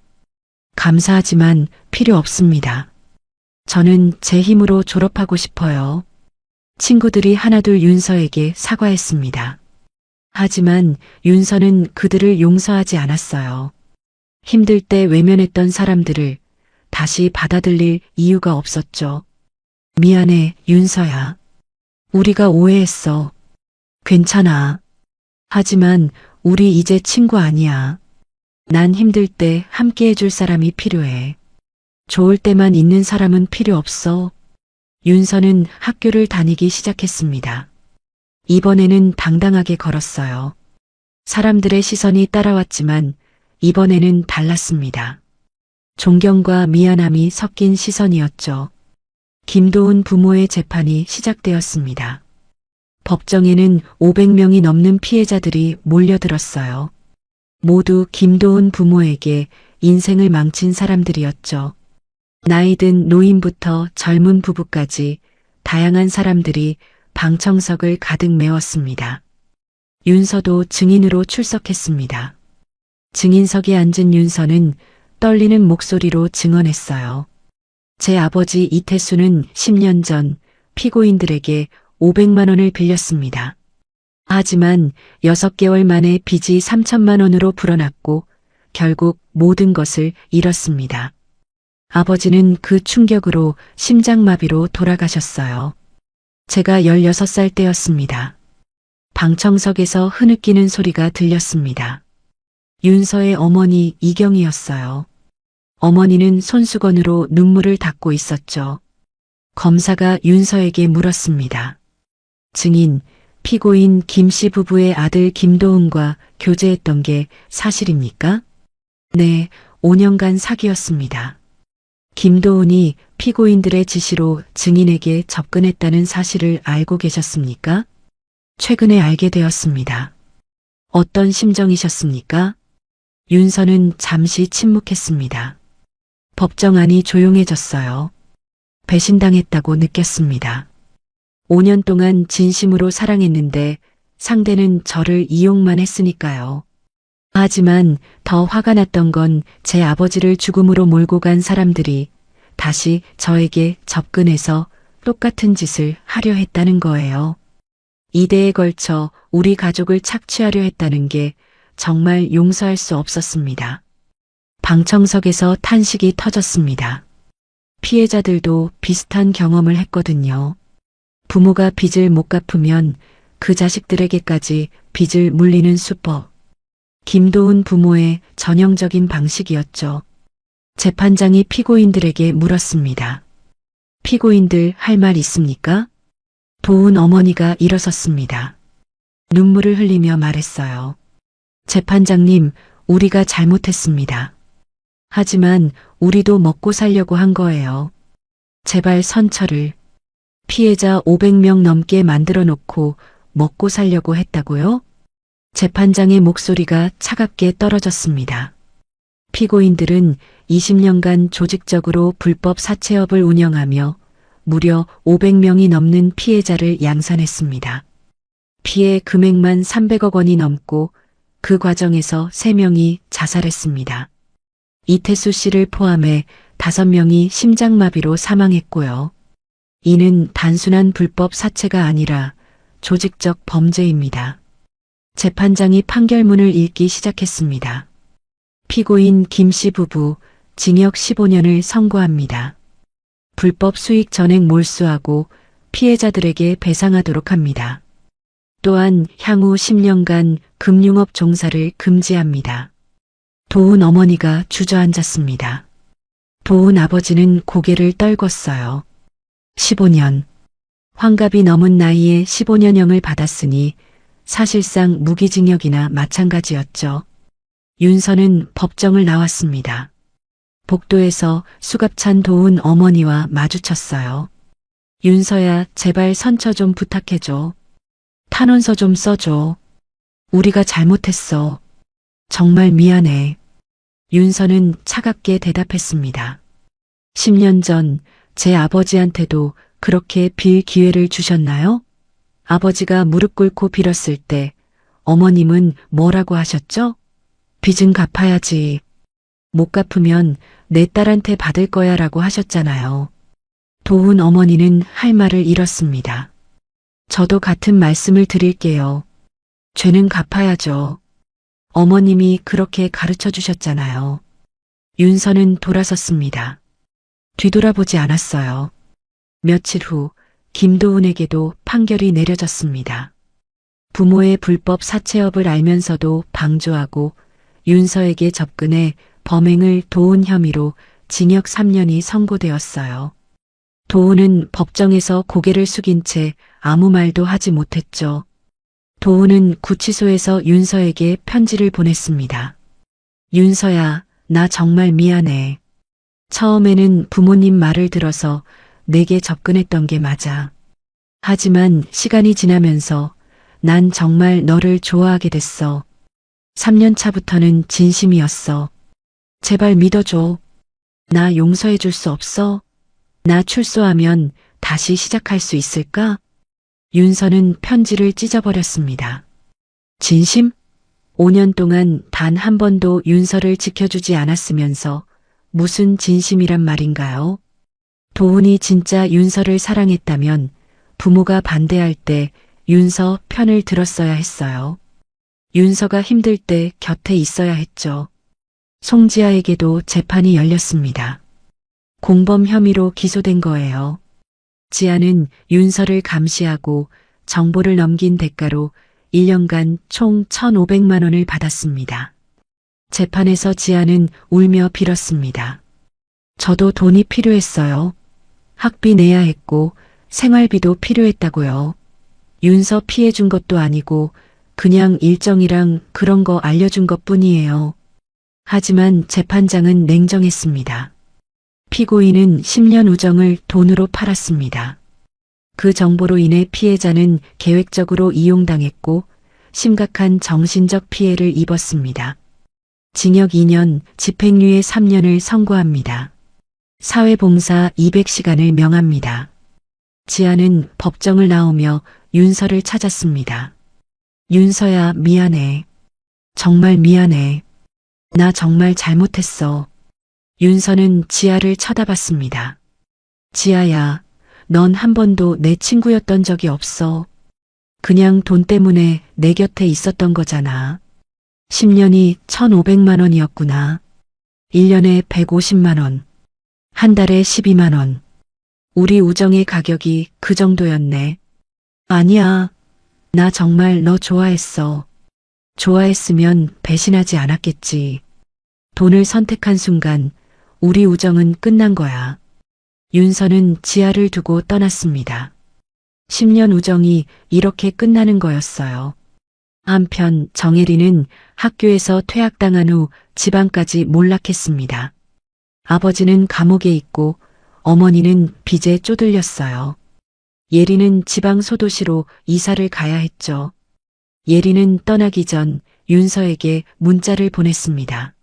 감사하지만 필요 없습니다. 저는 제 힘으로 졸업하고 싶어요. 친구들이 하나둘 윤서에게 사과했습니다. 하지만 윤서는 그들을 용서하지 않았어요. 힘들 때 외면했던 사람들을 다시 받아들일 이유가 없었죠. 미안해, 윤서야. 우리가 오해했어. 괜찮아. 하지만 우리 이제 친구 아니야. 난 힘들 때 함께 해줄 사람이 필요해. 좋을 때만 있는 사람은 필요 없어. 윤서는 학교를 다니기 시작했습니다. 이번에는 당당하게 걸었어요. 사람들의 시선이 따라왔지만 이번에는 달랐습니다. 존경과 미안함이 섞인 시선이었죠. 김도훈 부모의 재판이 시작되었습니다. 법정에는 500명이 넘는 피해자들이 몰려들었어요. 모두 김도훈 부모에게 인생을 망친 사람들이었죠. 나이든 노인부터 젊은 부부까지 다양한 사람들이 방청석을 가득 메웠습니다. 윤서도 증인으로 출석했습니다. 증인석에 앉은 윤서는 떨리는 목소리로 증언했어요. 제 아버지 이태수는 10년 전 피고인들에게 500만 원을 빌렸습니다. 하지만 6개월 만에 빚이 3천만 원으로 불어났고 결국 모든 것을 잃었습니다. 아버지는 그 충격으로 심장마비로 돌아가셨어요. 제가 16살 때였습니다. 방청석에서 흐느끼는 소리가 들렸습니다. 윤서의 어머니 이경이었어요. 어머니는 손수건으로 눈물을 닦고 있었죠. 검사가 윤서에게 물었습니다. 증인, 피고인 김씨 부부의 아들 김도훈과 교제했던 게 사실입니까? 네, 5년간 사귀었습니다. 김도훈이 피고인들의 지시로 증인에게 접근했다는 사실을 알고 계셨습니까? 최근에 알게 되었습니다. 어떤 심정이셨습니까? 윤서는 잠시 침묵했습니다. 법정 안이 조용해졌어요. 배신당했다고 느꼈습니다. 5년 동안 진심으로 사랑했는데 상대는 저를 이용만 했으니까요. 하지만 더 화가 났던 건 제 아버지를 죽음으로 몰고 간 사람들이 다시 저에게 접근해서 똑같은 짓을 하려 했다는 거예요. 2대에 걸쳐 우리 가족을 착취하려 했다는 게 정말 용서할 수 없었습니다. 방청석에서 탄식이 터졌습니다. 피해자들도 비슷한 경험을 했거든요. 부모가 빚을 못 갚으면 그 자식들에게까지 빚을 물리는 수법. 김도훈 부모의 전형적인 방식이었죠. 재판장이 피고인들에게 물었습니다. 피고인들 할 말 있습니까? 도훈 어머니가 일어섰습니다. 눈물을 흘리며 말했어요. 재판장님, 우리가 잘못했습니다. 하지만 우리도 먹고 살려고 한 거예요. 제발 선처를. 피해자 500명 넘게 만들어 놓고 먹고 살려고 했다고요? 재판장의 목소리가 차갑게 떨어졌습니다. 피고인들은 20년간 조직적으로 불법 사채업을 운영하며 무려 500명이 넘는 피해자를 양산했습니다. 피해 금액만 300억 원이 넘고 그 과정에서 3명이 자살했습니다. 이태수 씨를 포함해 5명이 심장마비로 사망했고요. 이는 단순한 불법 사채가 아니라 조직적 범죄입니다. 재판장이 판결문을 읽기 시작했습니다. 피고인 김 씨 부부 징역 15년을 선고합니다. 불법 수익 전액 몰수하고 피해자들에게 배상하도록 합니다. 또한 향후 10년간 금융업 종사를 금지합니다. 도훈 어머니가 주저앉았습니다. 도훈 아버지는 고개를 떨궜어요. 15년. 환갑이 넘은 나이에 15년형을 받았으니 사실상 무기징역이나 마찬가지였죠. 윤서는 법정을 나왔습니다. 복도에서 수갑찬 도훈 어머니와 마주쳤어요. 윤서야, 제발 선처 좀 부탁해줘. 탄원서 좀 써줘. 우리가 잘못했어. 정말 미안해. 윤서는 차갑게 대답했습니다. 10년 전 제 아버지한테도 그렇게 빌 기회를 주셨나요? 아버지가 무릎 꿇고 빌었을 때 어머님은 뭐라고 하셨죠? 빚은 갚아야지. 못 갚으면 내 딸한테 받을 거야 라고 하셨잖아요. 도훈 어머니는 할 말을 잃었습니다. 저도 같은 말씀을 드릴게요. 죄는 갚아야죠. 어머님이 그렇게 가르쳐 주셨잖아요. 윤서는 돌아섰습니다. 뒤돌아보지 않았어요. 며칠 후 김도훈에게도 판결이 내려졌습니다. 부모의 불법 사채업을 알면서도 방조하고 윤서에게 접근해 범행을 도운 혐의로 징역 3년이 선고되었어요. 도훈은 법정에서 고개를 숙인 채 아무 말도 하지 못했죠. 도훈은 구치소에서 윤서에게 편지를 보냈습니다. 윤서야, 나 정말 미안해. 처음에는 부모님 말을 들어서 내게 접근했던 게 맞아. 하지만 시간이 지나면서 난 정말 너를 좋아하게 됐어. 3년 차부터는 진심이었어. 제발 믿어줘. 나 용서해 줄 수 없어? 나 출소하면 다시 시작할 수 있을까? 윤서는 편지를 찢어버렸습니다. 진심? 5년 동안 단 한 번도 윤서를 지켜주지 않았으면서 무슨 진심이란 말인가요? 도훈이 진짜 윤서를 사랑했다면 부모가 반대할 때 윤서 편을 들었어야 했어요. 윤서가 힘들 때 곁에 있어야 했죠. 송지아에게도 재판이 열렸습니다. 공범 혐의로 기소된 거예요. 지아는 윤서를 감시하고 정보를 넘긴 대가로 1년간 총 1,500만 원을 받았습니다. 재판에서 지아는 울며 빌었습니다. 저도 돈이 필요했어요. 학비 내야 했고 생활비도 필요했다고요. 윤서 피해 준 것도 아니고 그냥 일정이랑 그런 거 알려준 것 뿐이에요. 하지만 재판장은 냉정했습니다. 피고인은 10년 우정을 돈으로 팔았습니다. 그 정보로 인해 피해자는 계획적으로 이용당했고 심각한 정신적 피해를 입었습니다. 징역 2년, 집행유예 3년을 선고합니다. 사회봉사 200시간을 명합니다. 지아는 법정을 나오며 윤서를 찾았습니다. 윤서야, 미안해. 정말 미안해. 나 정말 잘못했어. 윤서는 지아를 쳐다봤습니다. 지아야, 넌 한 번도 내 친구였던 적이 없어. 그냥 돈 때문에 내 곁에 있었던 거잖아. 10년이 1,500만 원이었구나. 1년에 150만 원. 한 달에 12만 원. 우리 우정의 가격이 그 정도였네. 아니야. 나 정말 너 좋아했어. 좋아했으면 배신하지 않았겠지. 돈을 선택한 순간 우리 우정은 끝난 거야. 윤서는 지아를 두고 떠났습니다. 10년 우정이 이렇게 끝나는 거였어요. 한편 정혜리는 학교에서 퇴학당한 후 지방까지 몰락했습니다. 아버지는 감옥에 있고 어머니는 빚에 쪼들렸어요. 예리는 지방 소도시로 이사를 가야 했죠. 예리는 떠나기 전 윤서에게 문자를 보냈습니다.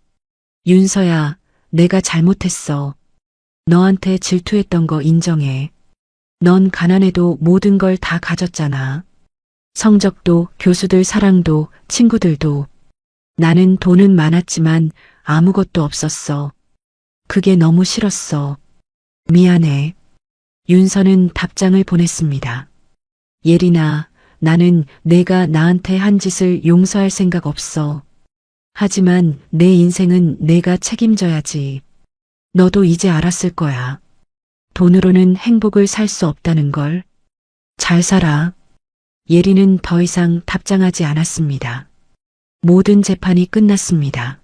윤서야, 내가 잘못했어. 너한테 질투했던 거 인정해. 넌 가난해도 모든 걸 다 가졌잖아. 성적도, 교수들 사랑도, 친구들도. 나는 돈은 많았지만 아무것도 없었어. 그게 너무 싫었어. 미안해. 윤서는 답장을 보냈습니다. 예린아, 나는 내가 나한테 한 짓을 용서할 생각 없어. 하지만 내 인생은 내가 책임져야지. 너도 이제 알았을 거야. 돈으로는 행복을 살 수 없다는 걸. 잘 살아. 예리는 더 이상 답장하지 않았습니다. 모든 재판이 끝났습니다.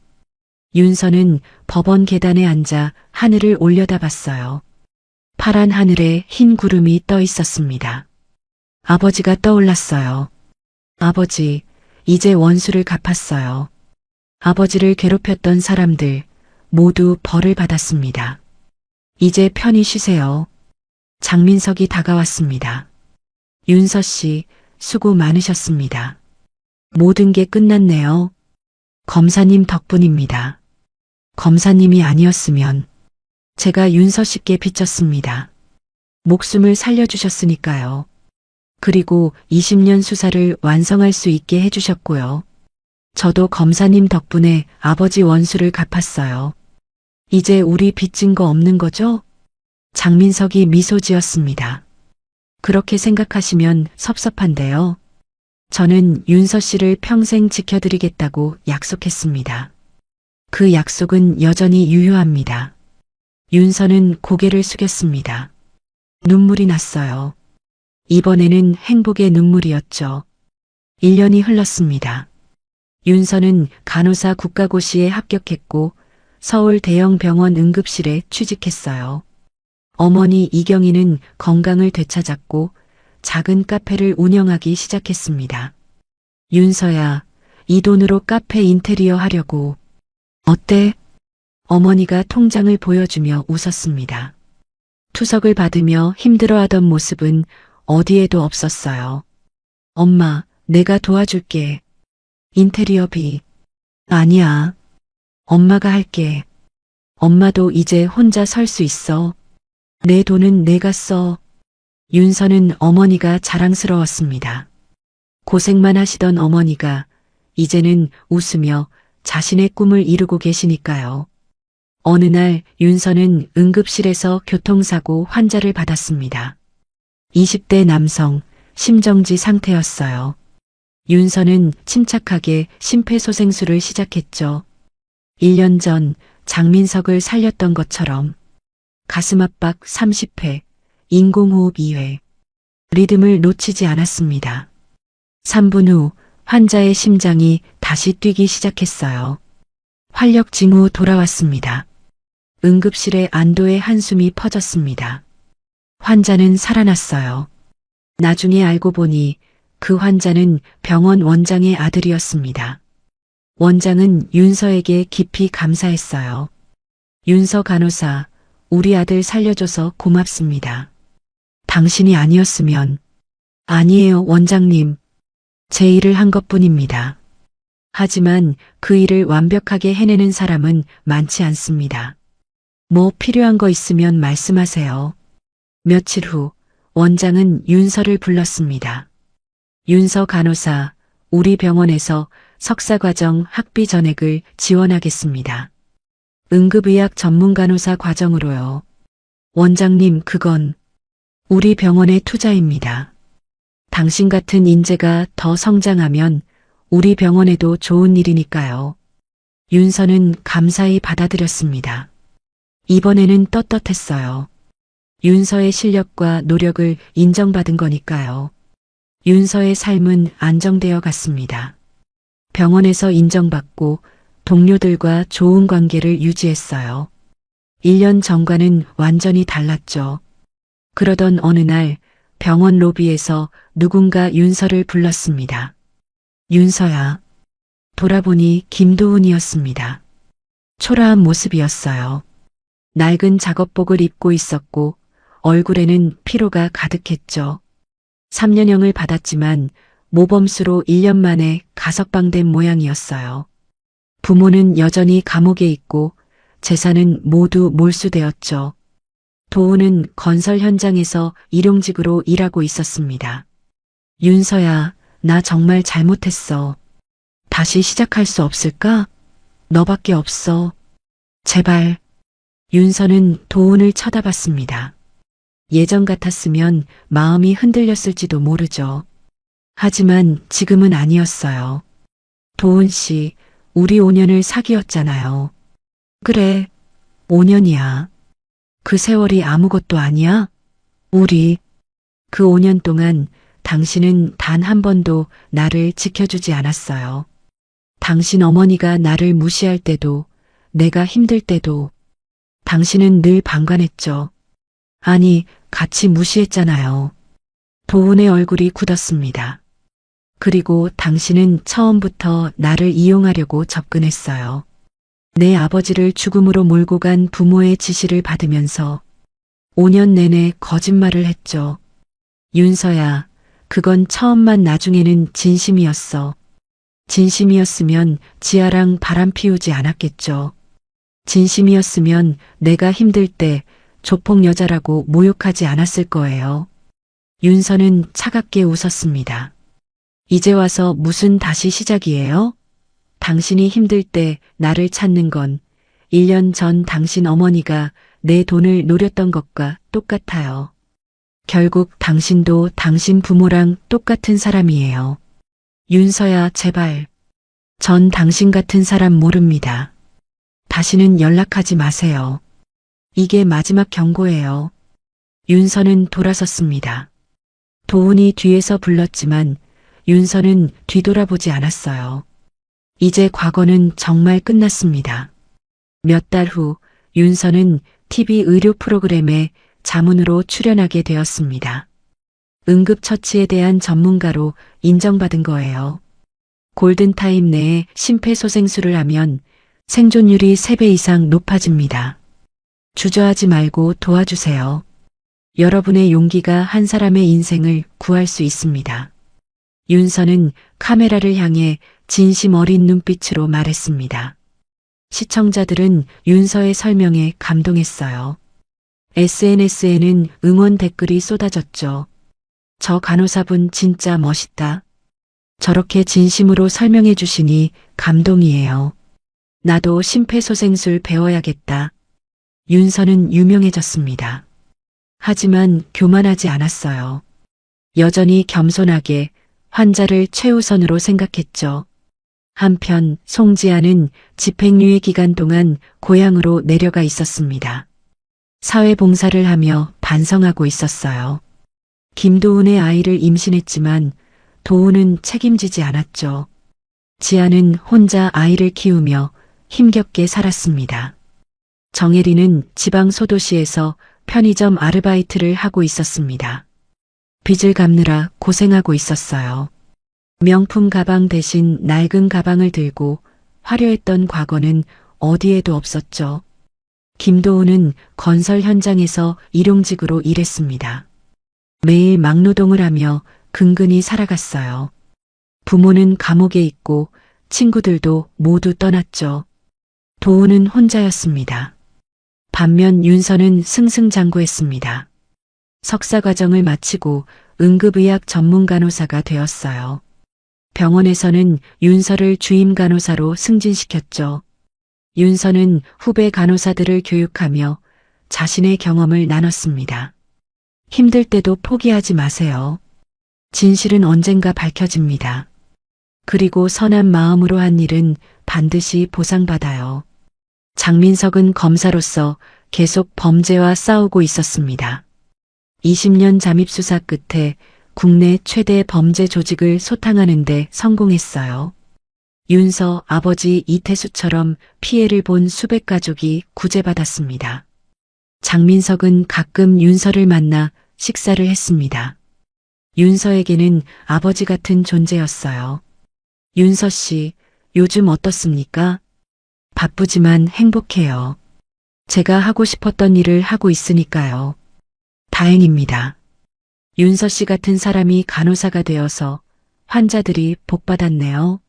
윤서는 법원 계단에 앉아 하늘을 올려다봤어요. 파란 하늘에 흰 구름이 떠 있었습니다. 아버지가 떠올랐어요. 아버지, 이제 원수를 갚았어요. 아버지를 괴롭혔던 사람들 모두 벌을 받았습니다. 이제 편히 쉬세요. 장민석이 다가왔습니다. 윤서 씨, 수고 많으셨습니다. 모든 게 끝났네요. 검사님 덕분입니다. 검사님이 아니었으면 제가 윤서 씨께 빚졌습니다. 목숨을 살려주셨으니까요. 그리고 20년 수사를 완성할 수 있게 해주셨고요. 저도 검사님 덕분에 아버지 원수를 갚았어요. 이제 우리 빚진 거 없는 거죠? 장민석이 미소 지었습니다. 그렇게 생각하시면 섭섭한데요. 저는 윤서 씨를 평생 지켜드리겠다고 약속했습니다. 그 약속은 여전히 유효합니다. 윤서는 고개를 숙였습니다. 눈물이 났어요. 이번에는 행복의 눈물이었죠. 1년이 흘렀습니다. 윤서는 간호사 국가고시에 합격했고 서울 대형 병원 응급실에 취직했어요. 어머니 이경희는 건강을 되찾았고 작은 카페를 운영하기 시작했습니다. 윤서야, 이 돈으로 카페 인테리어 하려고. 어때? 어머니가 통장을 보여주며 웃었습니다. 투석을 받으며 힘들어하던 모습은 어디에도 없었어요. 엄마, 내가 도와줄게. 인테리어비. 아니야. 엄마가 할게. 엄마도 이제 혼자 설 수 있어. 내 돈은 내가 써. 윤서는 어머니가 자랑스러웠습니다. 고생만 하시던 어머니가 이제는 웃으며 자신의 꿈을 이루고 계시니까요. 어느 날 윤서는 응급실에서 교통사고 환자를 받았습니다. 20대 남성, 심정지 상태였어요. 윤서는 침착하게 심폐소생술을 시작했죠. 1년 전 장민석을 살렸던 것처럼 가슴 압박 30회, 인공호흡 2회, 리듬을 놓치지 않았습니다. 3분 후 환자의 심장이 다시 뛰기 시작했어요. 활력 징후 돌아왔습니다. 응급실에 안도의 한숨이 퍼졌습니다. 환자는 살아났어요. 나중에 알고 보니 그 환자는 병원 원장의 아들이었습니다. 원장은 윤서에게 깊이 감사했어요. 윤서 간호사, 우리 아들 살려줘서 고맙습니다. 당신이 아니었으면. 아니에요, 원장님. 제 일을 한 것뿐입니다. 하지만 그 일을 완벽하게 해내는 사람은 많지 않습니다. 뭐 필요한 거 있으면 말씀하세요. 며칠 후 원장은 윤서를 불렀습니다. 윤서 간호사, 우리 병원에서 석사과정 학비 전액을 지원하겠습니다. 응급의학 전문 간호사 과정으로요. 원장님, 그건 우리 병원의 투자입니다. 당신 같은 인재가 더 성장하면 우리 병원에도 좋은 일이니까요. 윤서는 감사히 받아들였습니다. 이번에는 떳떳했어요. 윤서의 실력과 노력을 인정받은 거니까요. 윤서의 삶은 안정되어 갔습니다. 병원에서 인정받고 동료들과 좋은 관계를 유지했어요. 1년 전과는 완전히 달랐죠. 그러던 어느 날 병원 로비에서 누군가 윤서를 불렀습니다. 윤서야. 돌아보니 김도훈이었습니다. 초라한 모습이었어요. 낡은 작업복을 입고 있었고 얼굴에는 피로가 가득했죠. 3년형을 받았지만 모범수로 1년 만에 가석방된 모양이었어요. 부모는 여전히 감옥에 있고 재산은 모두 몰수되었죠. 도훈은 건설 현장에서 일용직으로 일하고 있었습니다. 윤서야, 나 정말 잘못했어. 다시 시작할 수 없을까? 너밖에 없어. 제발. 윤서는 도훈을 쳐다봤습니다. 예전 같았으면 마음이 흔들렸을지도 모르죠. 하지만 지금은 아니었어요. 도훈 씨, 우리 5년을 사귀었잖아요. 그래, 5년이야. 그 세월이 아무것도 아니야? 우리, 그 5년 동안 당신은 단 한 번도 나를 지켜주지 않았어요. 당신 어머니가 나를 무시할 때도, 내가 힘들 때도, 당신은 늘 방관했죠. 아니, 같이 무시했잖아요. 도훈의 얼굴이 굳었습니다. 그리고 당신은 처음부터 나를 이용하려고 접근했어요. 내 아버지를 죽음으로 몰고 간 부모의 지시를 받으면서 5년 내내 거짓말을 했죠. 윤서야, 그건 처음만 나중에는 진심이었어. 진심이었으면 지아랑 바람 피우지 않았겠죠. 진심이었으면 내가 힘들 때 조폭 여자라고 모욕하지 않았을 거예요. 윤서는 차갑게 웃었습니다. 이제 와서 무슨 다시 시작이에요? 당신이 힘들 때 나를 찾는 건 1년 전 당신 어머니가 내 돈을 노렸던 것과 똑같아요. 결국 당신도 당신 부모랑 똑같은 사람이에요. 윤서야, 제발. 전 당신 같은 사람 모릅니다. 다시는 연락하지 마세요. 이게 마지막 경고예요. 윤서는 돌아섰습니다. 도훈이 뒤에서 불렀지만 윤서는 뒤돌아보지 않았어요. 이제 과거는 정말 끝났습니다. 몇 달 후 윤서는 TV 의료 프로그램에 자문으로 출연하게 되었습니다. 응급처치에 대한 전문가로 인정받은 거예요. 골든타임 내에 심폐소생술을 하면 생존율이 3배 이상 높아집니다. 주저하지 말고 도와주세요. 여러분의 용기가 한 사람의 인생을 구할 수 있습니다. 윤서는 카메라를 향해 진심 어린 눈빛으로 말했습니다. 시청자들은 윤서의 설명에 감동했어요. SNS에는 응원 댓글이 쏟아졌죠. 저 간호사분 진짜 멋있다. 저렇게 진심으로 설명해 주시니 감동이에요. 나도 심폐소생술 배워야겠다. 윤서는 유명해졌습니다. 하지만 교만하지 않았어요. 여전히 겸손하게 환자를 최우선으로 생각했죠. 한편 송지아는 집행유예 기간 동안 고향으로 내려가 있었습니다. 사회봉사를 하며 반성하고 있었어요. 김도훈의 아이를 임신했지만 도훈은 책임지지 않았죠. 지아는 혼자 아이를 키우며 힘겹게 살았습니다. 정혜리는 지방 소도시에서 편의점 아르바이트를 하고 있었습니다. 빚을 갚느라 고생하고 있었어요. 명품 가방 대신 낡은 가방을 들고 화려했던 과거는 어디에도 없었죠. 김도훈은 건설 현장에서 일용직으로 일했습니다. 매일 막노동을 하며 근근히 살아갔어요. 부모는 감옥에 있고 친구들도 모두 떠났죠. 도훈은 혼자였습니다. 반면 윤서는 승승장구했습니다. 석사 과정을 마치고 응급의학 전문 간호사가 되었어요. 병원에서는 윤서를 주임 간호사로 승진시켰죠. 윤서는 후배 간호사들을 교육하며 자신의 경험을 나눴습니다. 힘들 때도 포기하지 마세요. 진실은 언젠가 밝혀집니다. 그리고 선한 마음으로 한 일은 반드시 보상받아요. 장민석은 검사로서 계속 범죄와 싸우고 있었습니다. 20년 잠입 수사 끝에 국내 최대 범죄 조직을 소탕하는 데 성공했어요. 윤서 아버지 이태수처럼 피해를 본 수백 가족이 구제받았습니다. 장민석은 가끔 윤서를 만나 식사를 했습니다. 윤서에게는 아버지 같은 존재였어요. 윤서 씨, 요즘 어떻습니까? 바쁘지만 행복해요. 제가 하고 싶었던 일을 하고 있으니까요. 다행입니다. 윤서 씨 같은 사람이 간호사가 되어서 환자들이 복받았네요.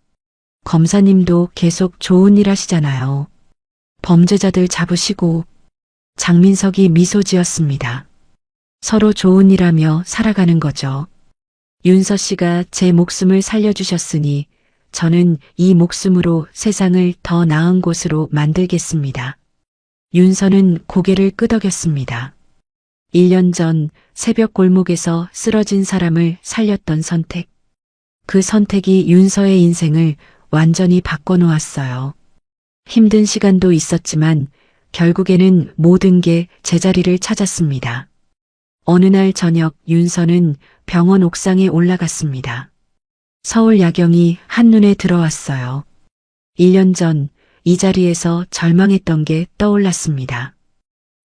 검사님도 계속 좋은 일 하시잖아요. 범죄자들 잡으시고. 장민석이 미소 지었습니다. 서로 좋은 일 하며 살아가는 거죠. 윤서 씨가 제 목숨을 살려주셨으니 저는 이 목숨으로 세상을 더 나은 곳으로 만들겠습니다. 윤서는 고개를 끄덕였습니다. 1년 전 새벽 골목에서 쓰러진 사람을 살렸던 선택. 그 선택이 윤서의 인생을 완전히 바꿔놓았어요. 힘든 시간도 있었지만 결국에는 모든 게 제자리를 찾았습니다. 어느 날 저녁 윤서는 병원 옥상에 올라갔습니다. 서울 야경이 한눈에 들어왔어요. 1년 전 이 자리에서 절망했던 게 떠올랐습니다.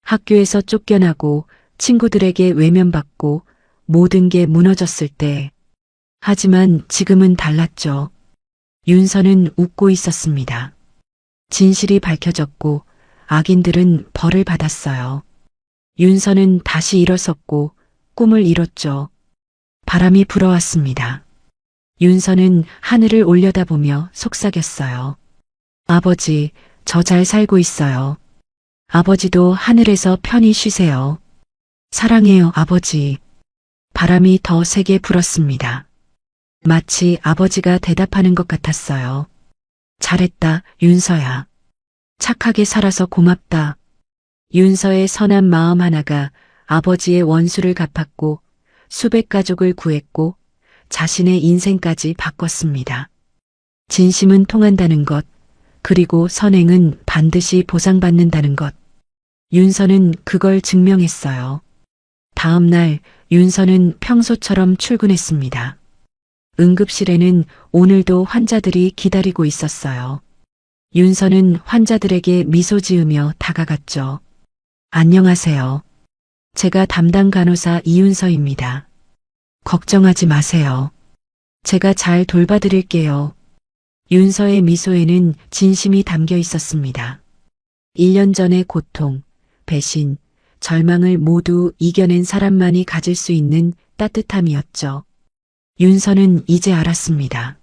학교에서 쫓겨나고 친구들에게 외면받고 모든 게 무너졌을 때. 하지만 지금은 달랐죠. 윤서는 웃고 있었습니다. 진실이 밝혀졌고 악인들은 벌을 받았어요. 윤서는 다시 일어섰고 꿈을 이뤘죠. 바람이 불어왔습니다. 윤서는 하늘을 올려다보며 속삭였어요. 아버지, 저 잘 살고 있어요. 아버지도 하늘에서 편히 쉬세요. 사랑해요, 아버지. 바람이 더 세게 불었습니다. 마치 아버지가 대답하는 것 같았어요. 잘했다, 윤서야. 착하게 살아서 고맙다. 윤서의 선한 마음 하나가 아버지의 원수를 갚았고 수백 가족을 구했고 자신의 인생까지 바꿨습니다. 진심은 통한다는 것, 그리고 선행은 반드시 보상받는다는 것. 윤서는 그걸 증명했어요. 다음 날 윤서는 평소처럼 출근했습니다. 응급실에는 오늘도 환자들이 기다리고 있었어요. 윤서는 환자들에게 미소 지으며 다가갔죠. 안녕하세요. 제가 담당 간호사 이윤서입니다. 걱정하지 마세요. 제가 잘 돌봐드릴게요. 윤서의 미소에는 진심이 담겨 있었습니다. 1년 전의 고통, 배신, 절망을 모두 이겨낸 사람만이 가질 수 있는 따뜻함이었죠. 윤서는 이제 알았습니다.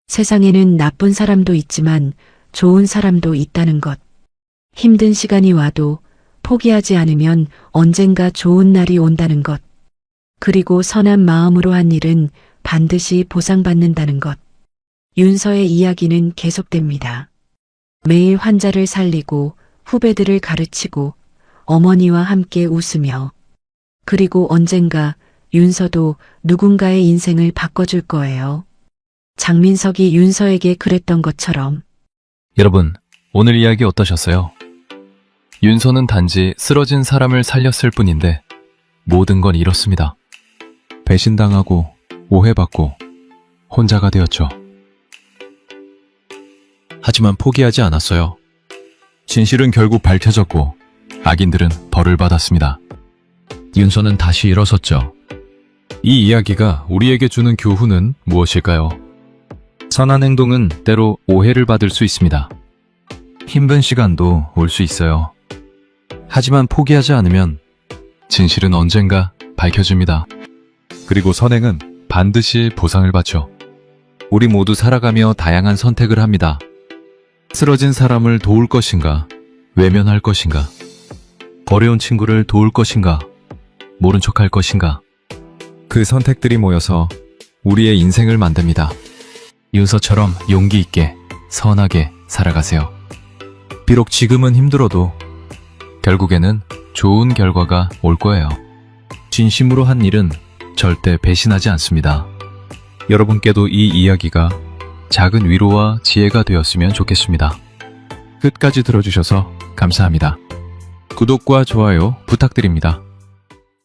세상에는 나쁜 사람도 있지만 좋은 사람도 있다는 것. 힘든 시간이 와도 포기하지 않으면 언젠가 좋은 날이 온다는 것. 그리고 선한 마음으로 한 일은 반드시 보상받는다는 것. 윤서의 이야기는 계속됩니다. 매일 환자를 살리고 후배들을 가르치고 어머니와 함께 웃으며. 그리고 언젠가 윤서도 누군가의 인생을 바꿔줄 거예요. 장민석이 윤서에게 그랬던 것처럼. 여러분, 오늘 이야기 어떠셨어요? 윤서는 단지 쓰러진 사람을 살렸을 뿐인데 모든 건 잃었습니다. 배신당하고 오해받고 혼자가 되었죠. 하지만 포기하지 않았어요. 진실은 결국 밝혀졌고 악인들은 벌을 받았습니다. 윤서는 다시 일어섰죠. 이 이야기가 우리에게 주는 교훈은 무엇일까요? 선한 행동은 때로 오해를 받을 수 있습니다. 힘든 시간도 올 수 있어요. 하지만 포기하지 않으면 진실은 언젠가 밝혀집니다. 그리고 선행은 반드시 보상을 받죠. 우리 모두 살아가며 다양한 선택을 합니다. 쓰러진 사람을 도울 것인가, 외면할 것인가, 버려온 친구를 도울 것인가, 모른 척할 것인가. 그 선택들이 모여서 우리의 인생을 만듭니다. 윤서처럼 용기 있게 선하게 살아가세요. 비록 지금은 힘들어도 결국에는 좋은 결과가 올 거예요. 진심으로 한 일은 절대 배신하지 않습니다. 여러분께도 이 이야기가 작은 위로와 지혜가 되었으면 좋겠습니다. 끝까지 들어주셔서 감사합니다. 구독과 좋아요 부탁드립니다.